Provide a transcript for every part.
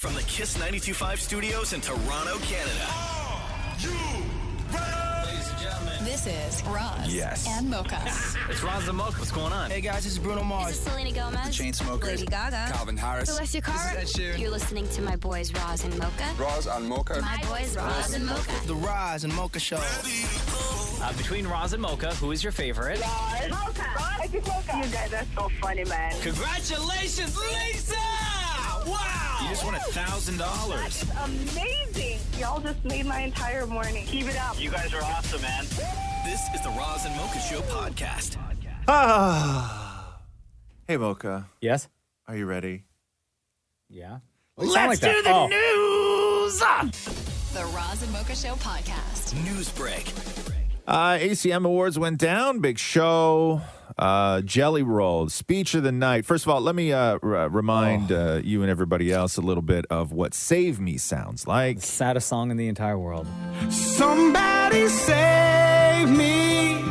From the Kiss 92.5 studios in Toronto, Canada. Ladies and gentlemen. This is Roz and Mocha. It's Roz and Mocha. What's going on? Hey guys, this is Bruno Mars. This is Selena Gomez. The Chainsmokers. Lady Gaga. Calvin Harris. Celestia Cara. This is Ed Sheeran. You're listening to my boys Roz and Mocha. Roz and Mocha. My boys Roz and Mocha. The Roz and Mocha Show. Between Roz and Mocha, who is your favorite? Mocha. Roz, Mocha. You guys are so funny, man. Congratulations, Lisa! Wow! You just won $1,000. That's amazing. Y'all just made my entire morning. Keep it up. You guys are awesome, man. This is the Roz and Mocha Show podcast. Hey, Mocha. Yes? Are you ready? Yeah. Let's do the news! The Roz and Mocha Show podcast. News break. ACM Awards went down. Big show. Jelly Roll. Speech of the night. First of all, let me remind you and everybody else a little bit of what Save Me sounds like. Saddest song in the entire world. Somebody save me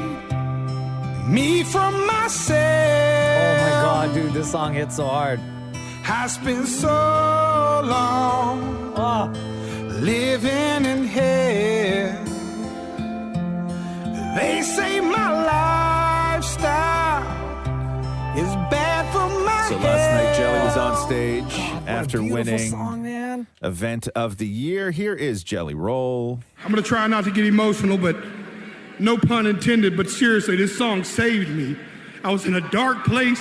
from myself. Oh my God, dude, this song hits so hard. Has been so long living in hell. They say my lifestyle is bad for my So last night, Jelly was on stage after what a beautiful winning song, man. Event of the Year. Here is Jelly Roll. I'm going to try not to get emotional, but no pun intended, but seriously, this song saved me. I was in a dark place.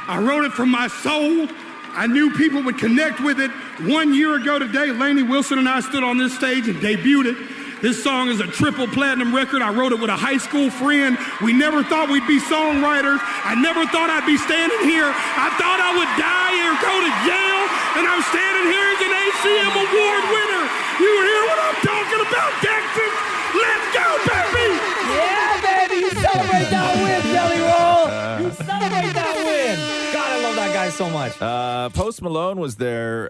I wrote it from my soul. I knew people would connect with it. 1 year ago today, Lainey Wilson and I stood on this stage and debuted it. This song is a triple platinum record. I wrote it with a high school friend. We never thought we'd be songwriters. I never thought I'd be standing here. I thought I would die or go to jail, and I'm standing here as an ACM Award winner. You hear what I'm talking about, Texas? Let's go, baby! Yeah, baby, you celebrate that win, Jelly Roll. You celebrate that win. God, I love that guy so much. Post Malone was there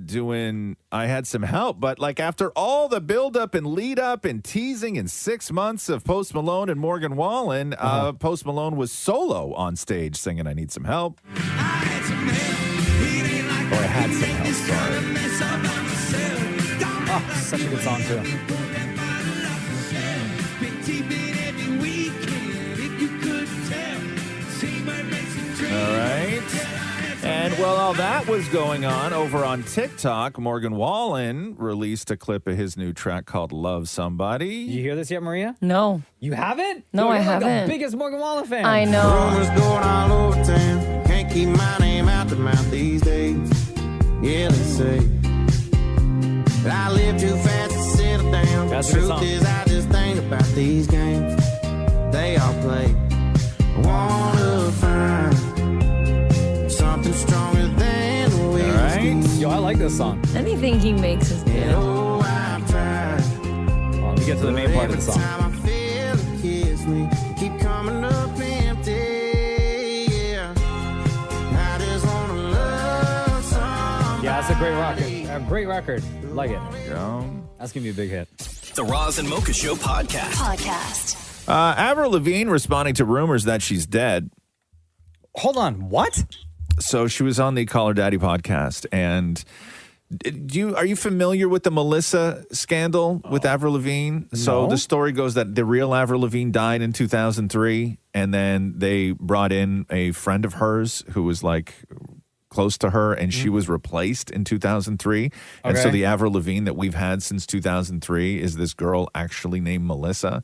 doing I Had Some Help, but like after all the build-up and lead-up and teasing in 6 months of Post Malone and Morgan Wallen, Post Malone was solo on stage singing I Need Some Help. Or I Had Some Help, sorry. Oh, such a good song, too. All right. And while that was going on over on TikTok, Morgan Wallen released a clip of his new track called Love Somebody. Did you hear this yet, Maria? No. You haven't? No, You're I like haven't. the biggest Morgan Wallen fan. I know. Rumors going all over town. Can't keep my name out the mouth these days. Yeah, they say that I live too fast to settle down. That's a the good truth song. is, I just think about these games they all play. Wanna find something stronger than the way. All right. Yo, I like this song. Anything he makes is good. Oh, I've tried. Well, let me get to the main part of the song. Every time I feel it kiss me, keep coming up empty. Yeah, I just wanna love somebody. Yeah, that's a great record. A great record. Like it. Go. That's going to be a big hit. The Roz and Mocha Show podcast. Avril Lavigne responding to rumors that she's dead. Hold on. What? So she was on the Call Her Daddy podcast, and are you familiar with the Melissa scandal with Avril Lavigne? So No. the story goes that the real Avril Lavigne died in 2003, and then they brought in a friend of hers who was like close to her, and she was replaced in 2003. And so Okay. the Avril Lavigne that we've had since 2003 is this girl actually named Melissa.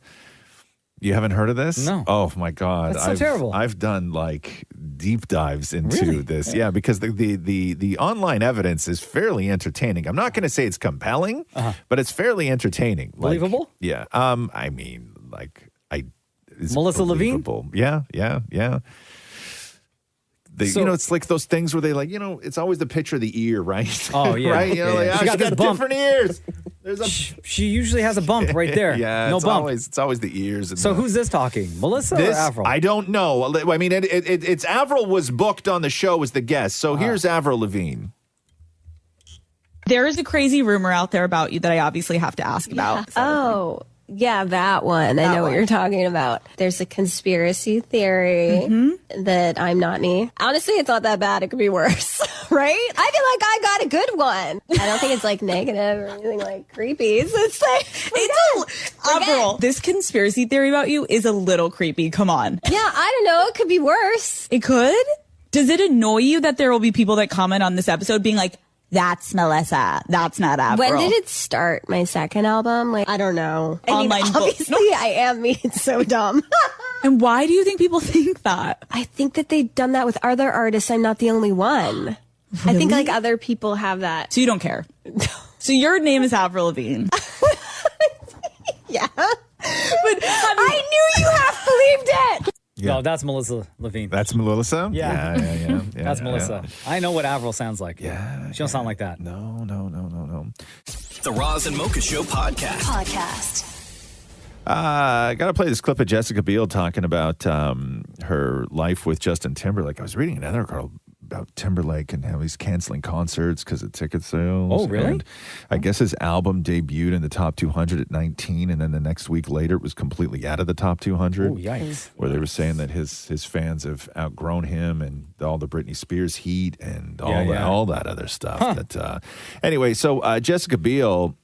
You haven't heard of this? No. Oh my God. That's so terrible. I've done like deep dives into Really? this. Yeah, because the online evidence is fairly entertaining. I'm not going to say it's compelling, but it's fairly entertaining. Like, Believable? yeah. I mean, like it's Melissa Levine? believable. Yeah. So- it's like those things where they like, it's always the picture of the ear, right? Oh, yeah. right? Yeah. Like, She got this bump. different ears. There's a She usually has a bump right there. yeah, No it's bump. It's always the ears. And So the, who's this talking? Melissa or Avril? I don't know. I mean, it's Avril was booked on the show as the guest. So here's Avril Lavigne. There is a crazy rumor out there about you that I obviously have to ask about. Oh, yeah, that one. I know what you're talking about. There's a conspiracy theory that I'm not me. Honestly, it's not that bad. It could be worse. Right? I feel like I got a good one. I don't think it's like negative or anything like creepy. So it's like, Avril, this conspiracy theory about you is a little creepy. Come on. Yeah, I don't know. It could be worse. It could? Does it annoy you that there will be people that comment on this episode being like, that's Melissa, that's not Avril? When did it start, my second album? Like, I don't know. Online obviously, I am me. It's so dumb. And why do you think people think that? I think that they've done that with other artists. I'm not the only one. Really? I think like other people have that. So you don't care? So your name is Avril Lavigne. Yeah. But I knew you half believed it. Yeah. No, that's Melissa Lavigne. That's Melissa? Yeah. Yeah. That's Melissa. I know what Avril sounds like. Yeah. She don't sound like that. No. The Roz and Mocha Show podcast. I got to play this clip of Jessica Biel talking about her life with Justin Timberlake. I was reading another article about Timberlake and how he's canceling concerts because of ticket sales. Oh, really? And I guess his album debuted in the top 200 at 19, and then the next week later it was completely out of the top 200. Oh, yikes. Where they were saying that his fans have outgrown him and all the Britney Spears heat and all that other stuff. Huh. Anyway, so Jessica Biel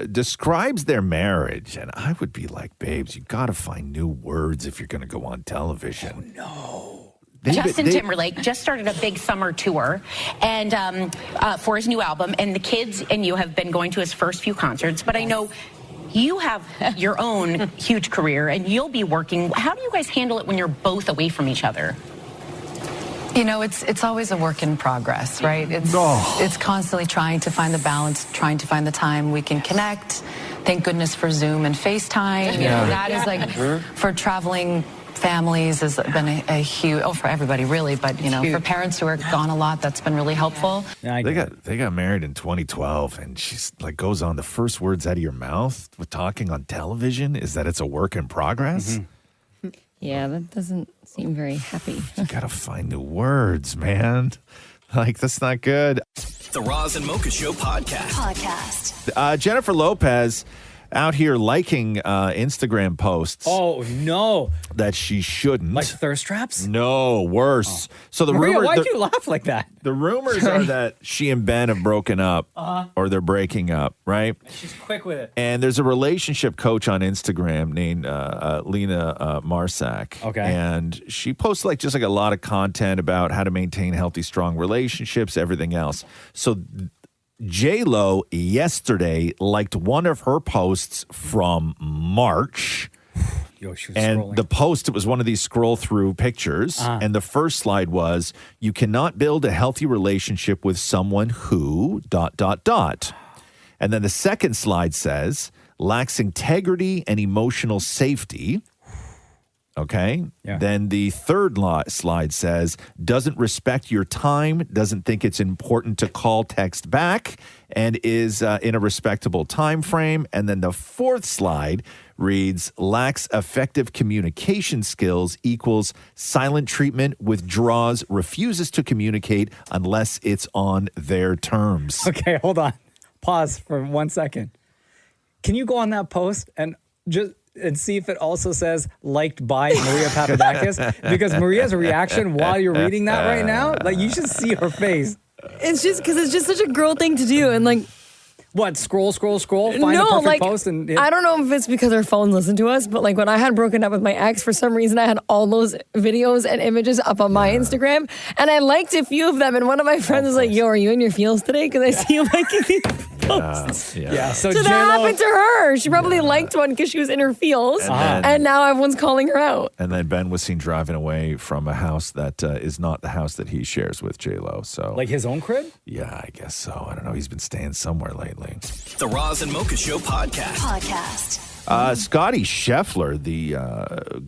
describes their marriage, and I would be like, babes, you got to find new words if you're going to go on television. Oh, no. Justin Timberlake just started a big summer tour and for his new album, and the kids and you have been going to his first few concerts, but I know you have your own huge career and you'll be working. How do you guys handle it when you're both away from each other? You know, it's always a work in progress, right? It's constantly trying to find the balance, trying to find the time we can connect. Thank goodness for Zoom and FaceTime. You know, that is like for traveling families has been a huge, for everybody really, but you know, for parents who are gone a lot, that's been really helpful. Yeah, they got married in 2012, and she's like goes on, the first words out of your mouth with talking on television is that it's a work in progress. Mm-hmm. Yeah, that doesn't seem very happy. You gotta find new words, man. Like, that's not good. The Roz and Mocha Show podcast. Jennifer Lopez out here liking Instagram posts. Oh, no. That she shouldn't. Like thirst traps? No, worse. So the Maria, rumor, why'd you laugh like that? The rumors are that she and Ben have broken up or they're breaking up, right? She's quick with it. And there's a relationship coach on Instagram named Lena Marsak. Okay. And she posts just a lot of content about how to maintain healthy, strong relationships, everything else. So J-Lo yesterday liked one of her posts from March. Yo, she was and scrolling. the post, it was one of these scroll through pictures. And the first slide was, you cannot build a healthy relationship with someone who ... And then the second slide says, lacks integrity and emotional safety. Okay. Yeah. Then the third slide says, doesn't respect your time, doesn't think it's important to call, text back, and is in a respectable time frame. And then the fourth slide reads, lacks effective communication skills equals silent treatment, withdraws, refuses to communicate unless it's on their terms. Okay, hold on. Pause for 1 second. Can you go on that post and see if it also says liked by Maria Papadakis? Because Maria's reaction while you're reading that right now, like, you should see her face. It's just because it's just such a girl thing to do. And like, what? Scroll, find the perfect post and I don't know if it's because our phones listen to us, but like when I had broken up with my ex, for some reason I had all those videos and images up on my Instagram, and I liked a few of them. And one of my friends was like, "Yo, are you in your feels today? Because I see you liking these posts." Yeah. So that happened to her. She probably liked one because she was in her feels, and now everyone's calling her out. And then Ben was seen driving away from a house that is not the house that he shares with J-Lo. So, like his own crib? Yeah, I guess so. I don't know. He's been staying somewhere lately. The Roz and Mocha Show podcast. Scotty Scheffler, the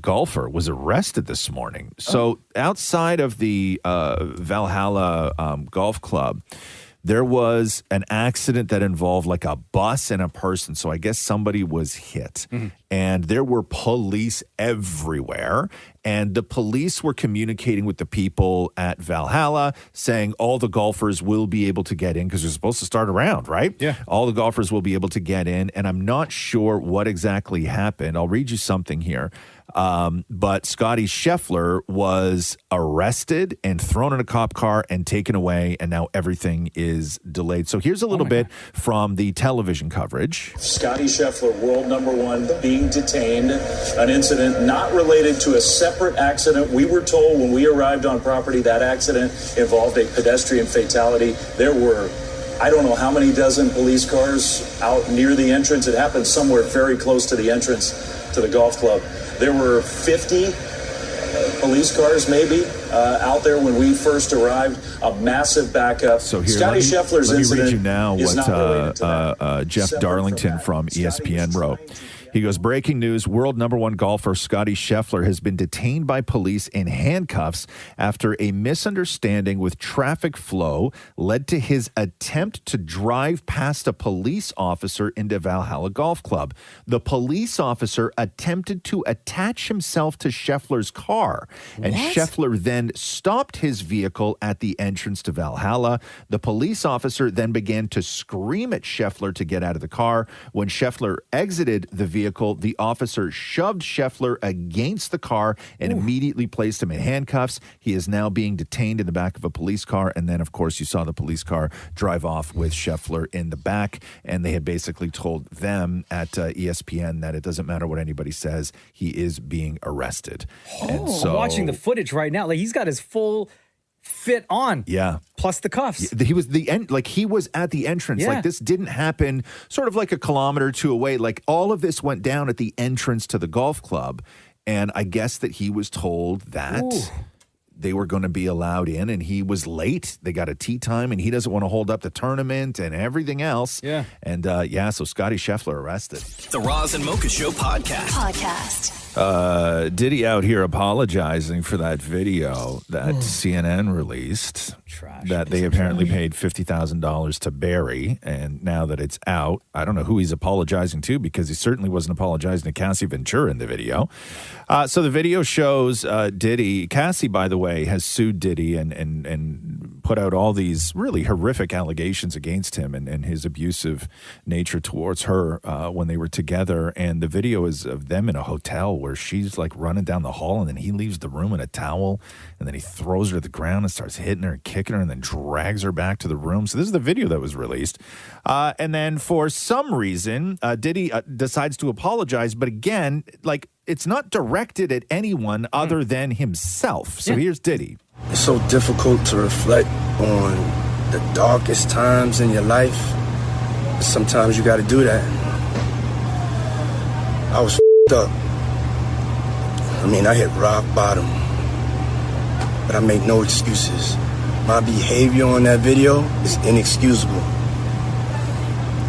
golfer, was arrested this morning. So outside of the Valhalla Golf Club, there was an accident that involved like a bus and a person. So I guess somebody was hit. and there were police everywhere. And the police were communicating with the people at Valhalla, saying all the golfers will be able to get in because they're supposed to start a round, right? Yeah. All the golfers will be able to get in. And I'm not sure what exactly happened. I'll read you something here. But Scotty Scheffler was arrested and thrown in a cop car and taken away, and now everything is delayed. So here's a little bit from the television coverage. Scotty Scheffler, world number one, being detained. An incident not related to a separate accident. We were told when we arrived on property that accident involved a pedestrian fatality. There were, I don't know how many dozen police cars out near the entrance. It happened somewhere very close to the entrance to the golf club. There were 50 police cars maybe out there when we first arrived. A massive backup. So here, Scotty Scheffler's let me incident read you now is not related to what Jeff Darlington from ESPN wrote. He goes, breaking news, world number one golfer Scotty Scheffler has been detained by police in handcuffs after a misunderstanding with traffic flow led to his attempt to drive past a police officer into Valhalla Golf Club. The police officer attempted to attach himself to Scheffler's car, and Scheffler then stopped his vehicle at the entrance to Valhalla. The police officer then began to scream at Scheffler to get out of the car. When Scheffler exited the vehicle, the officer shoved Scheffler against the car and immediately placed him in handcuffs. He is now being detained in the back of a police car. And then, of course, you saw the police car drive off with Scheffler in the back. And they had basically told them at ESPN that it doesn't matter what anybody says, he is being arrested. And so, I'm watching the footage right now. Like, he's got his full fit on. Yeah. Plus the cuffs. He was he was at the entrance. Yeah. Like, this didn't happen sort of like a kilometer or two away. Like, all of this went down at the entrance to the golf club. And I guess that he was told that they were going to be allowed in, and he was late. They got a tee time, and he doesn't want to hold up the tournament and everything else. Yeah. And so Scotty Scheffler arrested. The Roz and Mocha Show Podcast. Diddy out here apologizing for that video that CNN released. That they apparently paid $50,000 to bury, and now that it's out, I don't know who he's apologizing to, because he certainly wasn't apologizing to Cassie Ventura in the video. So the video shows Diddy. Cassie, by the way, has sued Diddy and put out all these really horrific allegations against him and his abusive nature towards her when they were together. And the video is of them in a hotel where she's like running down the hall, and then he leaves the room in a towel, and then he throws her to the ground and starts hitting her and kicking her, and then drags her back to the room. So this is the video that was released. And then for some reason, Diddy decides to apologize. But again, like, it's not directed at anyone other than himself. So here's Diddy. It's so difficult to reflect on the darkest times in your life. Sometimes you got to do that. I was up. I mean, I hit rock bottom. But I make no excuses. My behavior on that video is inexcusable.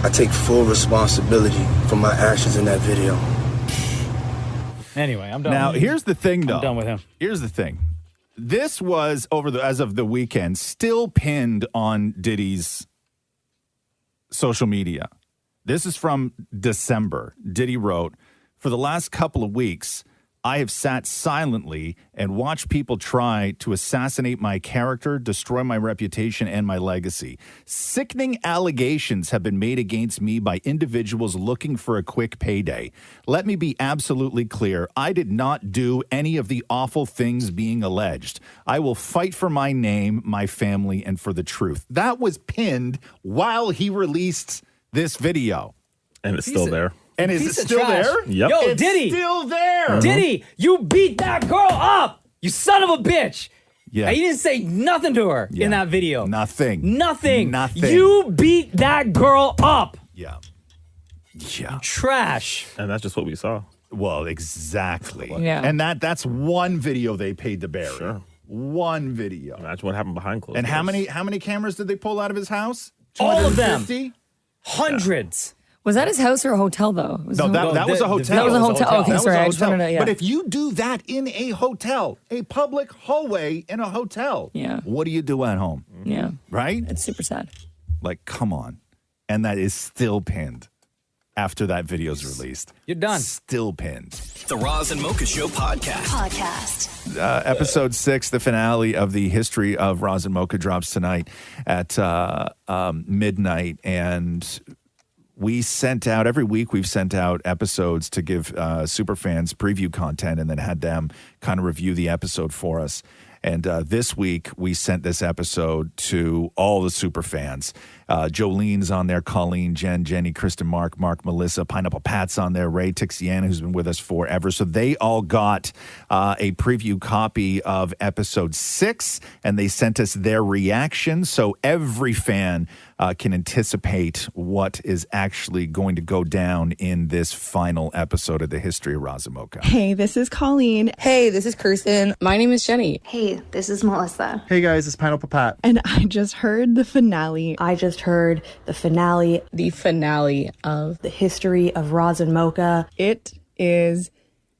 I take full responsibility for my actions in that video. Anyway, I'm done. Now, here's the thing, though. I'm done with him. Here's the thing. This was, as of the weekend, still pinned on Diddy's social media. This is from December. Diddy wrote, "For the last couple of weeks, I have sat silently and watched people try to assassinate my character, destroy my reputation and my legacy. Sickening allegations have been made against me by individuals looking for a quick payday. Let me be absolutely clear. I did not do any of the awful things being alleged. I will fight for my name, my family, and for the truth." That was pinned while he released this video. And it's still there. And is it still there? Yep. Yo, It's Diddy. still there. Diddy, you beat that girl up. You son of a bitch. Yeah. And you didn't say nothing to her in that video. Nothing. Nothing. Nothing. You beat that girl up. Yeah. Trash. And that's just what we saw. Well, exactly. Yeah. And that's one video they paid to bury. Sure. One video. Imagine what happened behind closed And doors. how many cameras did they pull out of his house? All of them. 250? Hundreds. Was that his house or a hotel, though? No, that was a hotel. That was a hotel. Okay, That was sorry. a I just hotel. wanted to, yeah. But if you do that in a hotel, a public hallway in a hotel, what do you do at home? Yeah. Right? It's super sad. Like, come on. And that is still pinned after that video's released. You're done. Still pinned. The Roz and Mocha Show Podcast. Episode 6, the finale of the history of Roz and Mocha, drops tonight at midnight. And we sent out, every week we've sent out episodes to give super fans preview content and then had them kind of review the episode for us. And this week, we sent this episode to all the super fans. Jolene's on there, Colleen, Jen, Jenny, Kristen, Mark, Melissa, Pineapple Pat's on there, Ray, Tixiana, who's been with us forever. So they all got a preview copy of episode 6, and they sent us their reaction. So every fan can anticipate what is actually going to go down in this final episode of the history of Roz and Mocha. Hey, this is Colleen. Hey, this is Kirsten. My name is Jenny. Hey, this is Melissa. Hey guys, it's Pineapple Pat. And I just heard the finale. I just heard the finale. The finale of the history of Roz and Mocha. It is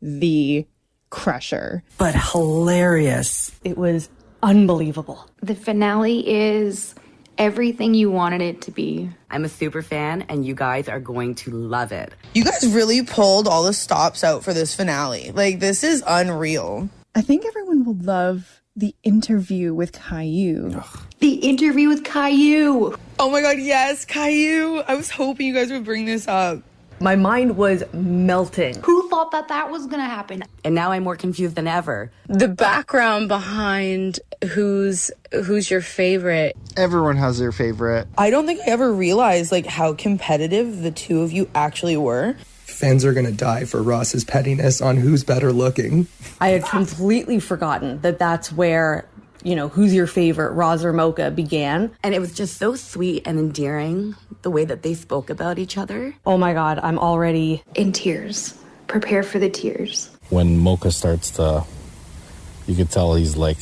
the crusher. But hilarious. It was unbelievable. The finale is everything you wanted it to be. I'm a super fan, and you guys are going to love it. You guys really pulled all the stops out for this finale. Like, this is unreal. I think everyone will love the interview with Caillou. The interview with Caillou. Oh my God, yes, Caillou. I was hoping you guys would bring this up. My mind was melting. Who thought that was going to happen? And now I'm more confused than ever. The background behind who's your favorite. Everyone has their favorite. I don't think I ever realized like how competitive the two of you actually were. Fans are going to die for Ross's pettiness on who's better looking. I had completely forgotten that that's where, you know, who's your favorite, Roz or Mocha, began. And it was just so sweet and endearing, the way that they spoke about each other. Oh my God, I'm already in tears. Prepare for the tears. When Mocha starts to, you could tell he's like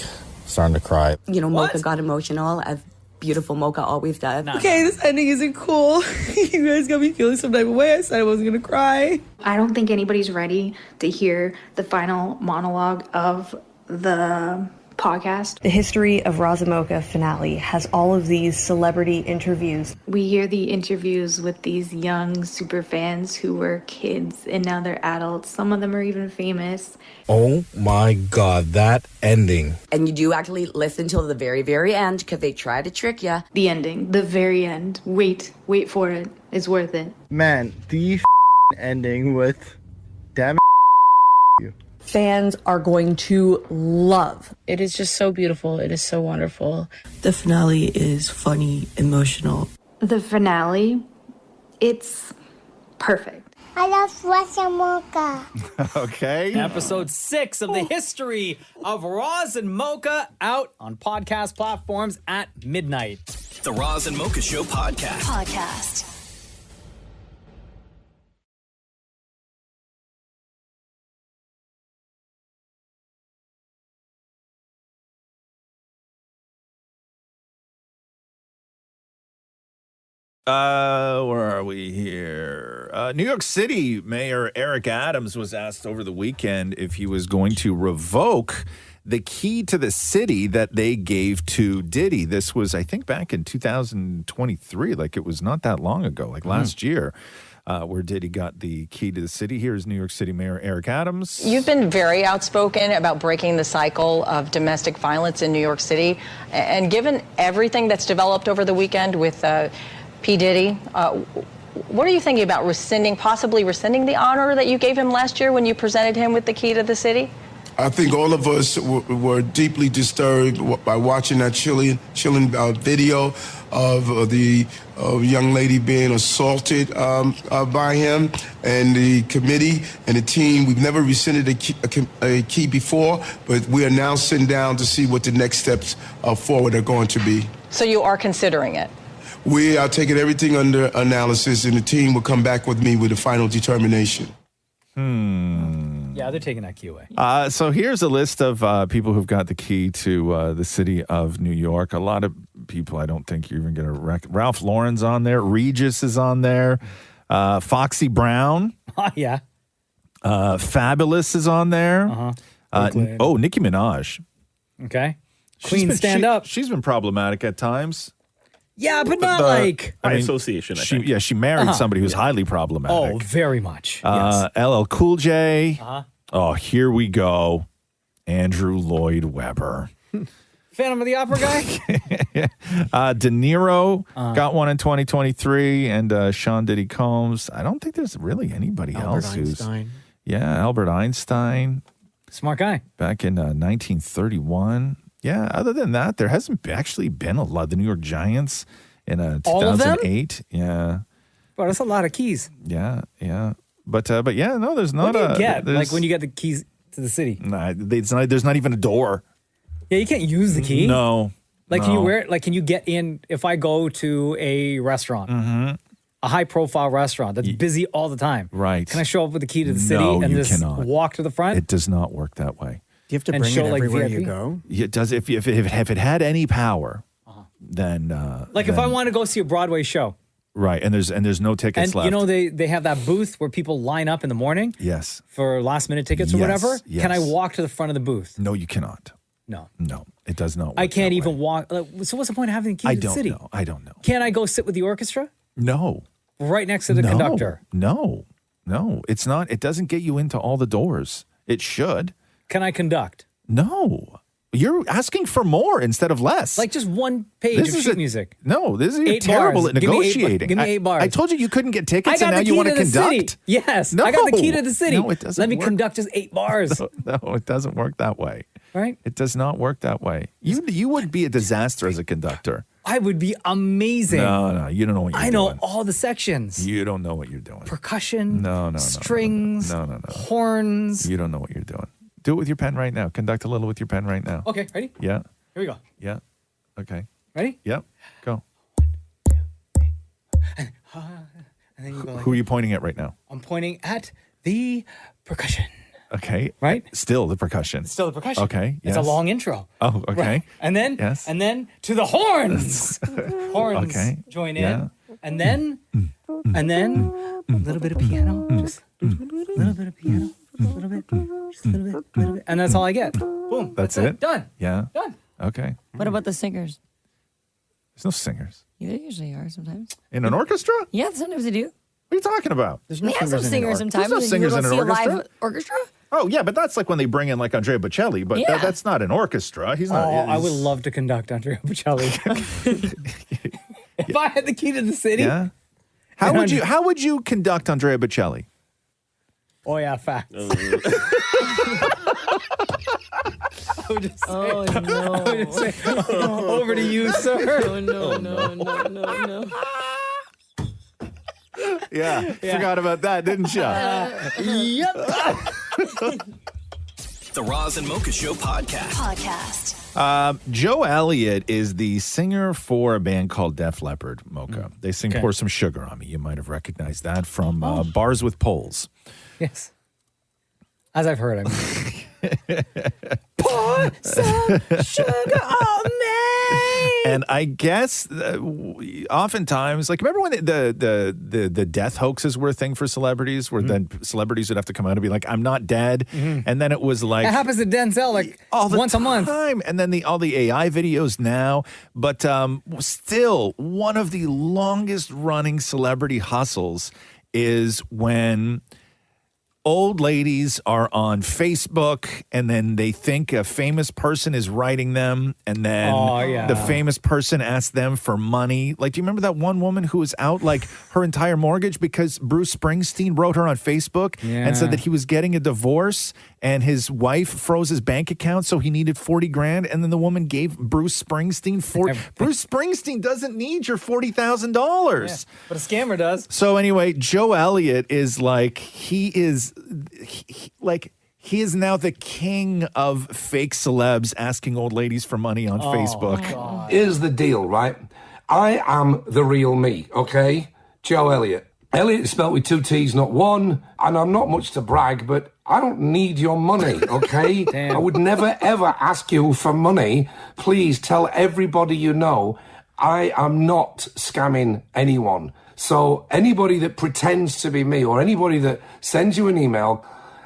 starting to cry. You know, Mocha got emotional, as beautiful Mocha always does. Okay, this ending isn't cool. You guys got me feeling some type of way. I said I wasn't gonna cry. I don't think anybody's ready to hear the final monologue of the podcast. The history of Roz and Mocha finale has all of these celebrity interviews. We hear the interviews with these young super fans who were kids and now they're adults. Some of them are even famous. Oh my God, that ending. And you do actually listen till the very, very end because they try to trick you. The ending, the very end. Wait for it. It's worth it. Man, the ending with damn you. Fans are going to love. It is just so beautiful. It is so wonderful. The finale is funny, emotional. The finale, it's perfect. I love Roz and Mocha. Okay. Episode 6 of the history of Roz and Mocha, out on podcast platforms at midnight. The Roz and Mocha Show Podcast. Where are we here? New York City Mayor Eric Adams was asked over the weekend if he was going to revoke the key to the city that they gave to Diddy. This was, I think, back in 2023. Like, it was not that long ago, like last year, where Diddy got the key to the city. Here's New York City Mayor Eric Adams. You've been very outspoken about breaking the cycle of domestic violence in New York City. And given everything that's developed over the weekend with P. Diddy, what are you thinking about possibly rescinding the honor that you gave him last year when you presented him with the key to the city? I think all of us were deeply disturbed by watching that chilling video of the young lady being assaulted by him and the committee and the team. We've never rescinded a key before, but we are now sitting down to see what the next steps forward are going to be. So you are considering it? We are taking everything under analysis, and the team will come back with me with a final determination. Yeah, they're taking that key away. So here's a list of people who've got the key to the city of New York. A lot of people I don't think you're even going to Ralph Lauren's on there. Regis is on there. Foxy Brown. Yeah. Fabulous is on there. Nicki Minaj. Okay. Queen, stand up. She's been problematic at times. Yeah, but not by association. I think. She married somebody who's highly problematic. Oh, very much. Yes. LL Cool J. Oh, here we go. Andrew Lloyd Webber. Phantom of the Opera guy? De Niro got one in 2023, and Sean Diddy Combs. I don't think there's really anybody else Einstein. Albert Einstein. Smart guy. Back in 1931. Yeah, other than that, there hasn't actually been a lot. The New York Giants in All of them? 2008. Yeah. Well, that's a lot of keys. Yeah. But yeah, no, there's not What do you get? there's- Like when you get the keys to the city? Nah, there's not even a door. Yeah, you can't use the key. No. Like, can you no. wear it? Like, can you get in? If I go to a restaurant, Mm-hmm. a high-profile restaurant that's busy all the time, Right. Can I show up with the key to the city No, and you just cannot. walk to the front? It does not work that way. Do you have to And bring show, it like, everywhere you VIP? go? It does. If it had any power, then Like, if I want to go see a Broadway show, right, and there's no tickets and left. you know they have that booth where people line up in the morning Yes. for last-minute tickets or Yes, whatever. yes. Can I walk to the front of the booth? No, you cannot. No. No, it does not work. I can't even walk. So what's the point of having the key I to the don't city? know. I don't know. Can I go sit with the orchestra No. right next to the No. conductor? No. It's not. It doesn't get you into all the doors. It should. Can I conduct? No. You're asking for more instead of less. Like just one page of sheet music. No, this is you're 8 terrible bars. at Give me 8 negotiating. give me 8 bars. I told you couldn't get I tickets, got and now the you key want to to the conduct. city. Yes, No. I got the key to the city. No, it doesn't Let me work. conduct just 8 bars. No, it doesn't work that way. Right? It does not work that way. You would be a disaster as a conductor. I would be amazing. No, you don't know what you're I know doing. all the sections. You don't know what you're doing. Percussion. No. Strings. No. Horns. You don't know what you're doing. Do it with your pen right now. Conduct a little with your pen right now. Okay, ready? Yeah. Here we go. Yeah. Okay. Ready? Yep. Go. And then you go like Who are you pointing at right now? I'm pointing at the percussion. Okay. Right? Still the percussion. Still the percussion. Okay. It's yes. a long intro. Oh, okay. Right. And then Yes. and then to the horns. Horns Okay. join in. Yeah. And then a little bit of piano. Just a little bit of piano. Just a little bit. Just a little bit. And that's all I get. Boom. That's it? Done. Yeah. Done. Okay. What about the singers? There's no singers. Yeah, there usually are sometimes. In an orchestra? Yeah, sometimes they do. What are you talking about? There's They have some singers sometimes. There's no singers you in go an see a orchestra. live orchestra? Oh, yeah, but that's like when they bring in like Andrea Bocelli, but Yeah. that's not an orchestra. He's not. Oh, I would love to conduct Andrea Bocelli. If I had the key to the city. Yeah. How would you conduct Andrea Bocelli? Oh yeah, facts. I would just say, Oh, no. I would just say, over to you, sir. Oh, no. Yeah. Forgot about that, didn't you? Yep. The Roz and Mocha Show podcast. Joe Elliott is the singer for a band called Def Leppard, Mocha. They sing Okay. Pour Some Sugar on Me. You might have recognized that from Bars with Poles. Yes. As I've heard, I mean. Pour some sugar on me. And I guess oftentimes, like, remember when the death hoaxes were a thing for celebrities, where then celebrities would have to come out and be like, "I'm not dead," and then it was like That happens to Denzel like all the once a month. time, and then all the AI videos now. But still, one of the longest running celebrity hustles is when old ladies are on Facebook and then they think a famous person is writing them, and then the famous person asks them for money. Like, do you remember that one woman who was out like her entire mortgage because Bruce Springsteen wrote her on Facebook and said that he was getting a divorce and his wife froze his bank account, so he needed 40 grand, and then the woman gave Bruce Springsteen Bruce Springsteen doesn't need your $40,000. But a scammer does. So anyway, Joe Elliott is like, he is now the king of fake celebs asking old ladies for money on Facebook. Here's the deal, right? I am the real me, okay? Joe Elliott. Elliott is spelled with 2 T's, not one, and I'm not much to brag, but I don't need your money, okay? I would never, ever ask you for money. Please tell everybody you know I am not scamming anyone. So anybody that pretends to be me or anybody that sends you an email,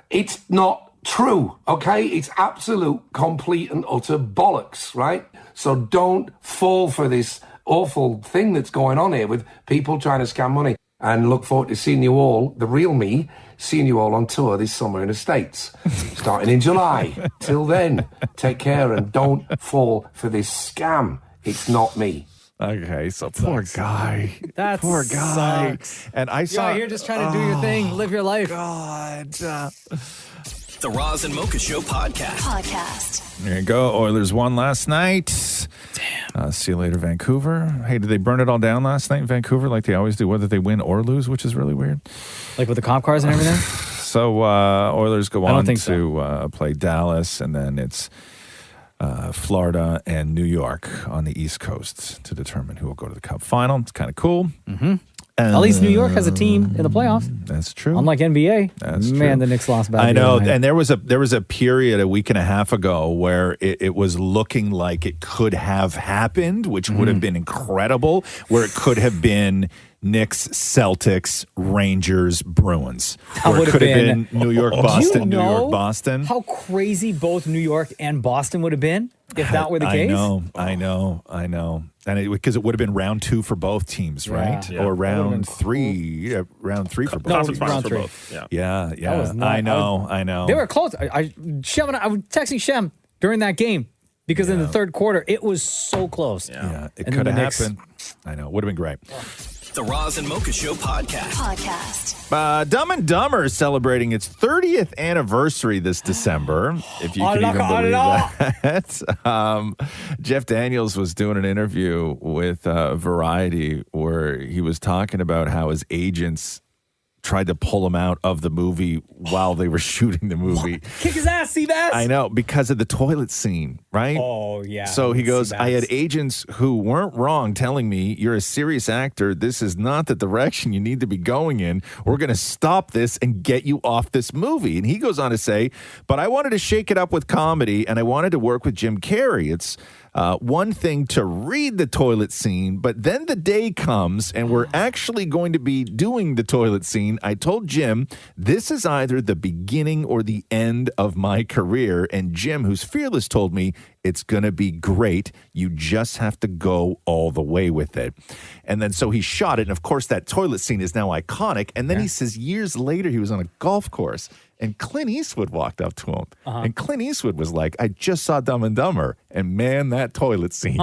it's not true, okay? It's absolute, complete and utter bollocks, right? So don't fall for this awful thing that's going on here with people trying to scam money. And look forward to seeing you all, the real me, seeing you all on tour this summer in the States, starting in July. Till then, take care and don't fall for this scam. It's not me. Okay, so poor guy. That poor guy. sucks. And I saw. You're just trying to do your thing, live your life. God. The Roz and Mocha Show podcast. There you go. Oilers won last night. Damn. See you later, Vancouver. Hey, did they burn it all down last night in Vancouver like they always do, whether they win or lose, which is really weird? Like with the cop cars and everything? So Oilers go on to play Dallas, and then it's Florida and New York on the East Coast to determine who will go to the Cup final. It's kind of cool. Mm-hmm. At least New York has a team in the playoffs. That's true. Unlike NBA. That's Man, true. the Knicks lost bad. I know. And there was a period a week and a half ago where it was looking like it could have happened, which would have been incredible, where it could have been Knicks, Celtics, Rangers, Bruins. Or it could have been New York, Boston, New York, Boston. How crazy both New York and Boston would have been if that were the case? I know. And because it would have been round 2 for both teams, right? Yeah. Or round 3. Round 3 for both. Conference finals for both. Yeah. Yeah. I know. They were close. Shem and I was texting Shem during that game because in the third quarter, it was so close. Yeah, it could have happened. I know. It would have been great. The Roz and Mocha Show podcast. Dumb and Dumber is celebrating its 30th anniversary this December, if you can even believe that. Jeff Daniels was doing an interview with Variety where he was talking about how his agents tried to pull him out of the movie while they were shooting the movie. Kick his ass, Seabass! I know, because of the toilet scene, right? Oh, yeah. So he goes, Seabass. I had agents who weren't wrong telling me, you're a serious actor. This is not the direction you need to be going in. We're going to stop this and get you off this movie. And he goes on to say, but I wanted to shake it up with comedy, and I wanted to work with Jim Carrey. It's one thing to read the toilet scene, but then the day comes and we're actually going to be doing the toilet scene. I told Jim, this is either the beginning or the end of my career. And Jim, who's fearless, told me, it's going to be great. You just have to go all the way with it. And then so he shot it. And of course, that toilet scene is now iconic. And then he says years later, he was on a golf course and Clint Eastwood walked up to him. And Clint Eastwood was like, I just saw Dumb and Dumber. And man, that toilet scene,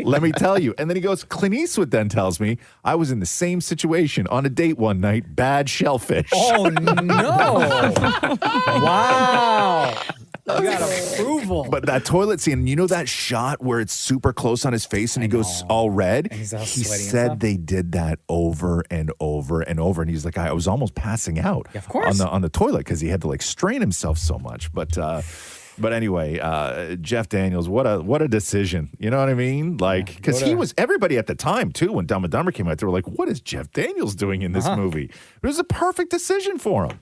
let me tell you. And then he goes, Clint Eastwood then tells me, I was in the same situation on a date one night, bad shellfish. Oh, no. Wow. You got approval. But that toilet scene, you know that shot where it's super close on his face and he goes all red? And he's all he sweaty and said stuff? they did that over and over and over. And he's like, I was almost passing out of course. on the toilet because he had to like strain himself so much. But anyway, Jeff Daniels, what a decision. You know what I mean? Like, because he was, everybody at the time too, when Dumb and Dumber came out, they were like, what is Jeff Daniels doing in this movie? It was a perfect decision for him.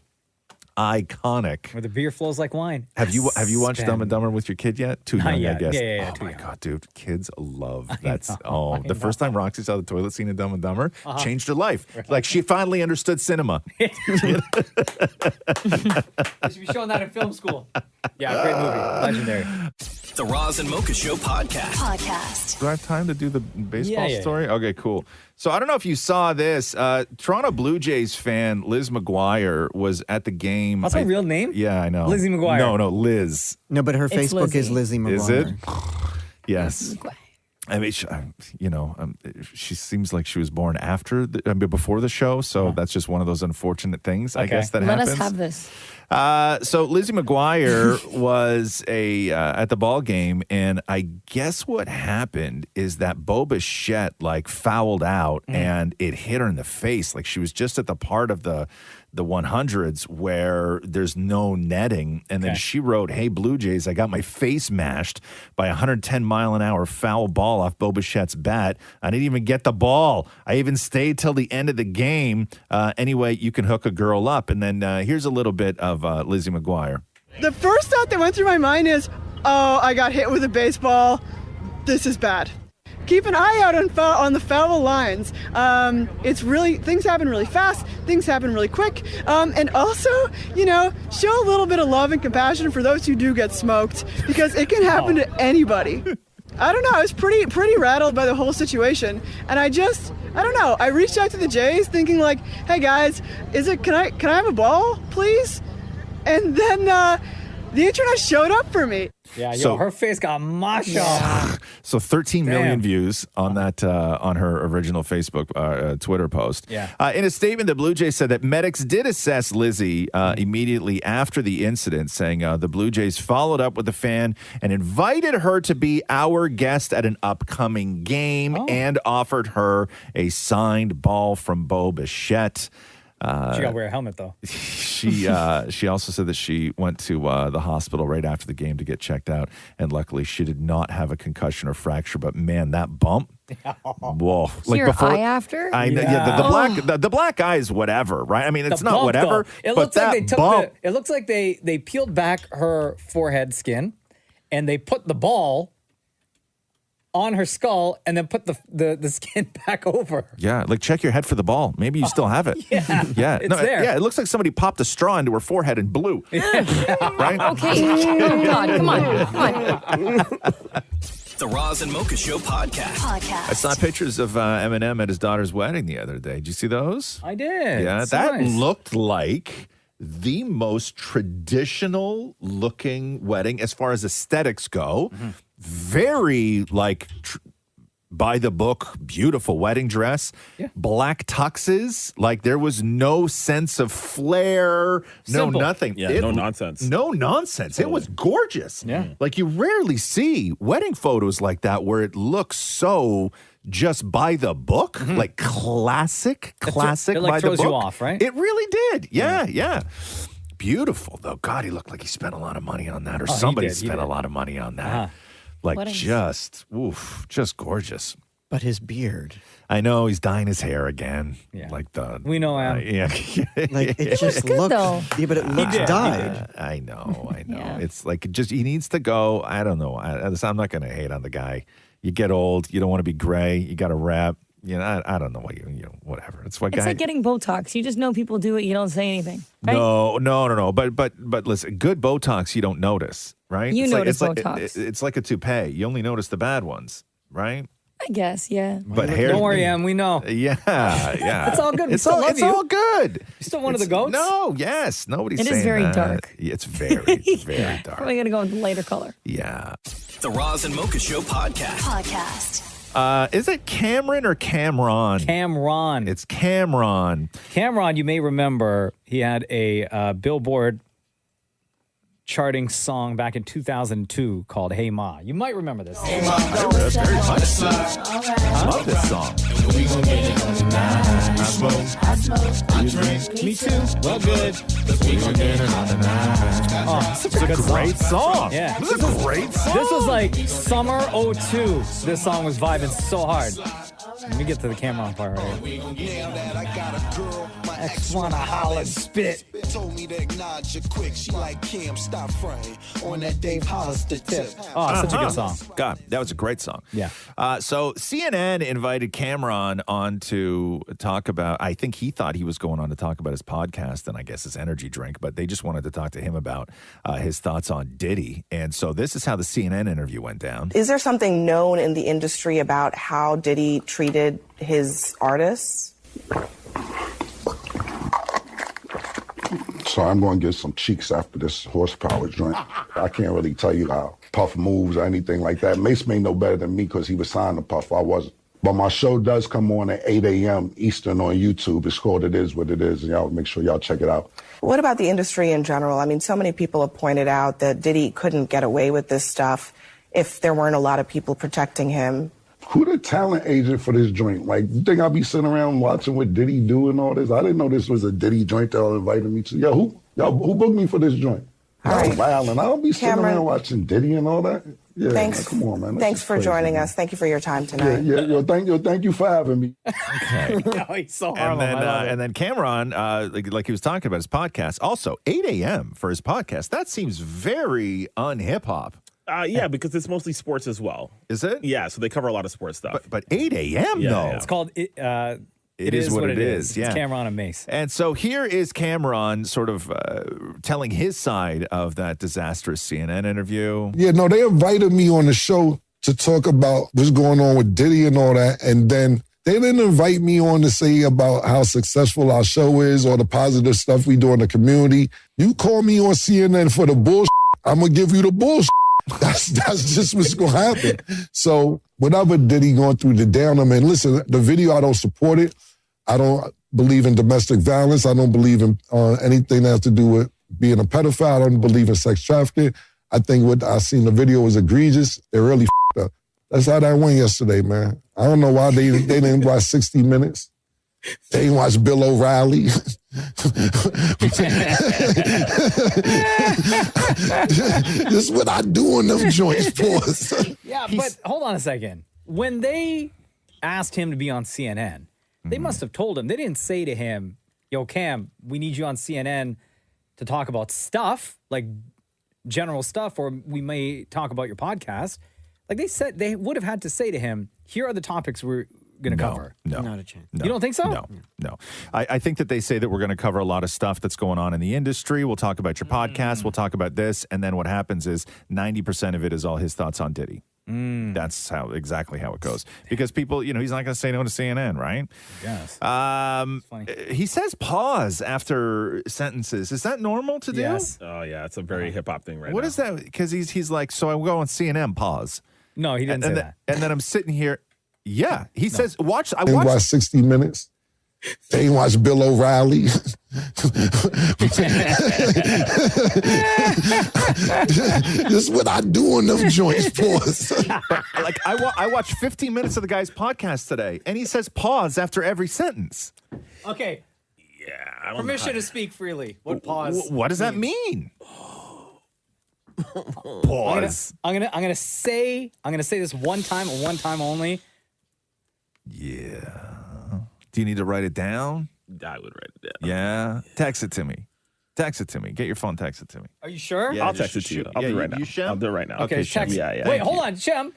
Iconic. Where the beer flows like wine. Have you watched Dumb and Dumber with your kid yet? Too Not young, yet. I guess. Yeah, oh my young. God, dude, kids love that. The first time Roxy saw the toilet scene in Dumb and Dumber changed her life. Like she finally understood cinema. They should be showing that in film school. Yeah, great movie. Legendary. The Roz and Mocha Show podcast. Do I have time to do the baseball Yeah. story? Okay, cool. So I don't know if you saw this. Toronto Blue Jays fan Liz McGuire was at the game. That's her real name? Yeah, I know. Lizzie McGuire. No, Liz. No, but her It's Facebook is Lizzie McGuire. Is it? Yes. I mean, she seems like she was born before the show, so that's just one of those unfortunate things, I guess, that Let happens. us have this. So Lizzie McGuire was at the ball game, and I guess what happened is that Bo Bichette fouled out, and it hit her in the face. Like she was just at the part of the 100s where there's no netting, and then she wrote, "Hey Blue Jays, I got my face mashed by a 110-mile-an-hour foul ball off Bo Bichette's bat. I didn't even get the ball. I even stayed till the end of the game. Anyway, you can hook a girl up." And then here's a little bit of Lizzie McGuire. The first thought that went through my mind is, oh, I got hit with a baseball. This is bad. Keep an eye out on the foul lines. Things happen really fast. Things happen really quick. And also, show a little bit of love and compassion for those who do get smoked, because it can happen to anybody. I don't know. I was pretty rattled by the whole situation, and I don't know. I reached out to the Jays, thinking like, "Hey guys, can I have a ball, please?" And then the internet showed up for me. Yeah, her face got mashed up. So 13 million views on that on her original Facebook Twitter post. Yeah. In a statement, the Blue Jays said that medics did assess Lizzie immediately after the incident, saying the Blue Jays followed up with the fan and invited her to be our guest at an upcoming game and offered her a signed ball from Bo Bichette. She got to wear a helmet, though. She also said that she went to the hospital right after the game to get checked out, and luckily she did not have a concussion or fracture. But man, that bump! Whoa! So your eye after? I know. Yeah, the black eye is whatever, right? I mean, it's not bump, whatever. Though. It looks like they took it looks like they peeled back her forehead skin, and they put the ball on her skull and then put the skin back over. Yeah, like check your head for the ball. Maybe you still have it. Yeah. It's there. Yeah, it looks like somebody popped a straw into her forehead and blew. Right? Okay. Oh, God, come on. The Roz and Mocha Show podcast. I saw pictures of Eminem at his daughter's wedding the other day. Did you see those? I did. Yeah, It's that nice. looked like the most traditional looking wedding as far as aesthetics go. Very like by the book, beautiful wedding dress, black tuxes. Like there was no sense of flair, no nothing. Yeah, no nonsense. No nonsense. Totally. It was gorgeous. Yeah. Like you rarely see wedding photos like that where it looks so just by the book, like classic It by the throws book. you off, right? It really did. Yeah. Beautiful though. God, he looked like he spent a lot of money on that, or somebody spent a lot of money on that. Like just gorgeous. But his beard. I know he's dyeing his hair again. Yeah. Like we know him. Like it just looked. Yeah, but it looks dyed. I know. It's like he needs to go. I don't know. I'm not going to hate on the guy. You get old. You don't want to be gray. You got to rap. You know, I don't know what whatever. It's like getting Botox. You just know people do it. You don't say anything. Right? No. But listen, good Botox you don't notice, right? Notice Botox. It's like a toupee. You only notice the bad ones, right? I guess, yeah. But hair. Don't worry, Em. We know. Yeah. It's all good. It's all good. You still one of the goats? No, yes. Nobody's saying It is very that. dark. It's very dark. Probably going to go with a lighter color. Yeah. The Roz and Mocha Show podcast. Is it Cameron or Cameron? Cameron. It's Cameron. Cameron, you may remember, he had a Billboard charting song back in 2002 called Hey Ma. You might remember this. Hey Ma. I love this song. We gon' get it on tonight. I smoke, I drink. Me too. Well, good. We gon' get it on tonight. Oh, such a good great song. Yeah. This is a great song. This was like summer 02. This song was vibing so hard. Let me get to the Cameron part right here. X wanna holler, spit. Told me to acknowledge you quick. She like Kim, stop frame on that Dave Hollister tip. Oh, such a good song. God, that was a great song. Yeah. So CNN invited Cameron on to talk about, I think he thought he was going on to talk about his podcast and I guess his energy drink, but they just wanted to talk to him about his thoughts on Diddy. And so this is how the CNN interview went down. Is there something known in the industry about how Diddy treated his artists? So I'm going to get some cheeks after this horsepower joint. I can't really tell you how Puff moves or anything like that. Mace may know better than me because he was signed to Puff. I wasn't. But my show does come on at 8 a.m. Eastern on YouTube. It's called It Is What It Is. And y'all make sure y'all check it out. What about the industry in general? I mean, so many people have pointed out that Diddy couldn't get away with this stuff if there weren't a lot of people protecting him. Who the talent agent for this joint? Like, you think I'll be sitting around watching what Diddy do and all this? I didn't know this was a Diddy joint that y'all invited me to. Who booked me for this joint? Right. Wow, and I don't be sitting around watching Diddy and all that. Yeah, Thanks. man, come on, man. Thanks for joining us. Thank you for your time tonight. Thank you for having me. Okay. He's so Harlem. And then Cameron, like he was talking about his podcast, also 8 a.m. for his podcast. That seems very un-hip hop. Yeah, because it's mostly sports as well. Is it? Yeah, so they cover a lot of sports stuff. But 8 a.m. Yeah, though. yeah. It's called It is what it is. Yeah. It's Cameron and Mace. And so here is Cameron sort of telling his side of that disastrous CNN interview. Yeah, no, they invited me on the show to talk about what's going on with Diddy and all that. And then they didn't invite me on to say about how successful our show is or the positive stuff we do in the community. You call me on CNN for the bullshit, I'm going to give you the bullshit. That's just what's going to happen. So whatever Diddy going through the down, I mean, listen, the video, I don't support it. I don't believe in domestic violence. I don't believe in anything that has to do with being a pedophile. I don't believe in sex trafficking. I think what I seen the video was egregious. They really f***ed up. That's how that went yesterday, man. I don't know why they didn't watch 60 Minutes. They didn't watch Bill O'Reilly. This is what I do in them joints, boys. Yeah, but hold on a second. When they asked him to be on CNN, they must have told him. They didn't say to him, yo, Cam, we need you on CNN to talk about stuff, like general stuff, or we may talk about your podcast. Like they said, they would have had to say to him, here are the topics we're going to cover. No. Not a chance. No. You don't think so? No. I think that they say that we're going to cover a lot of stuff that's going on in the industry. We'll talk about your podcast. We'll talk about this. And then what happens is 90% of it is all his thoughts on Diddy. That's exactly how it goes. Because people, he's not going to say no to CNN, right? Yes. He says pause after sentences. Is that normal to do? Yes. Oh, yeah. It's a very hip-hop thing right now. What is that? Because he's like, so I go on CNN, pause. No, he didn't say that. And then I'm sitting here. Yeah. He says, watch. I They watched. watch 60 Minutes. They didn't watch Bill O'Reilly. This is what I do in them joints, boys. Like I watched 15 minutes of the guy's podcast today, and he says pause after every sentence. Okay. Yeah. Permission to speak freely. What pause? What does that mean? Pause. I'm gonna say this one time only. Yeah. Do you need to write it down? I would write it down. Yeah. Text it to me. Get your phone. Text it to me. Are you sure? Yeah, I'll text it to you. I'll do it right now. You Shem? I'll do it right now. Okay, Shem. text. Yeah. Wait, hold on, Shem.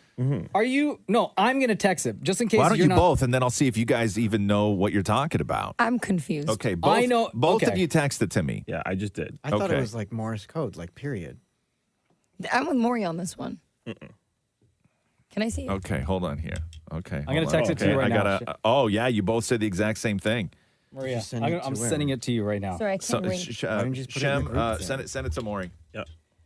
Are you? No, I'm gonna text it just in case. Why don't you're you not... both, and then I'll see if you guys even know what you're talking about. I'm confused. Okay, both. I know. Both okay. of you text it to me. Yeah, I just did. I thought Okay. it was like Morse code, like period. I'm with Maury on this one. Can I see it? Okay, hold on here. Okay, I'm gonna text it to you right now. Oh yeah, you both said the exact same thing. Maria, Just send it I'm to where? sending it to you right now. Sorry, I can't read. Why don't you just put it in the Shem, group send it to Maury. Yeah.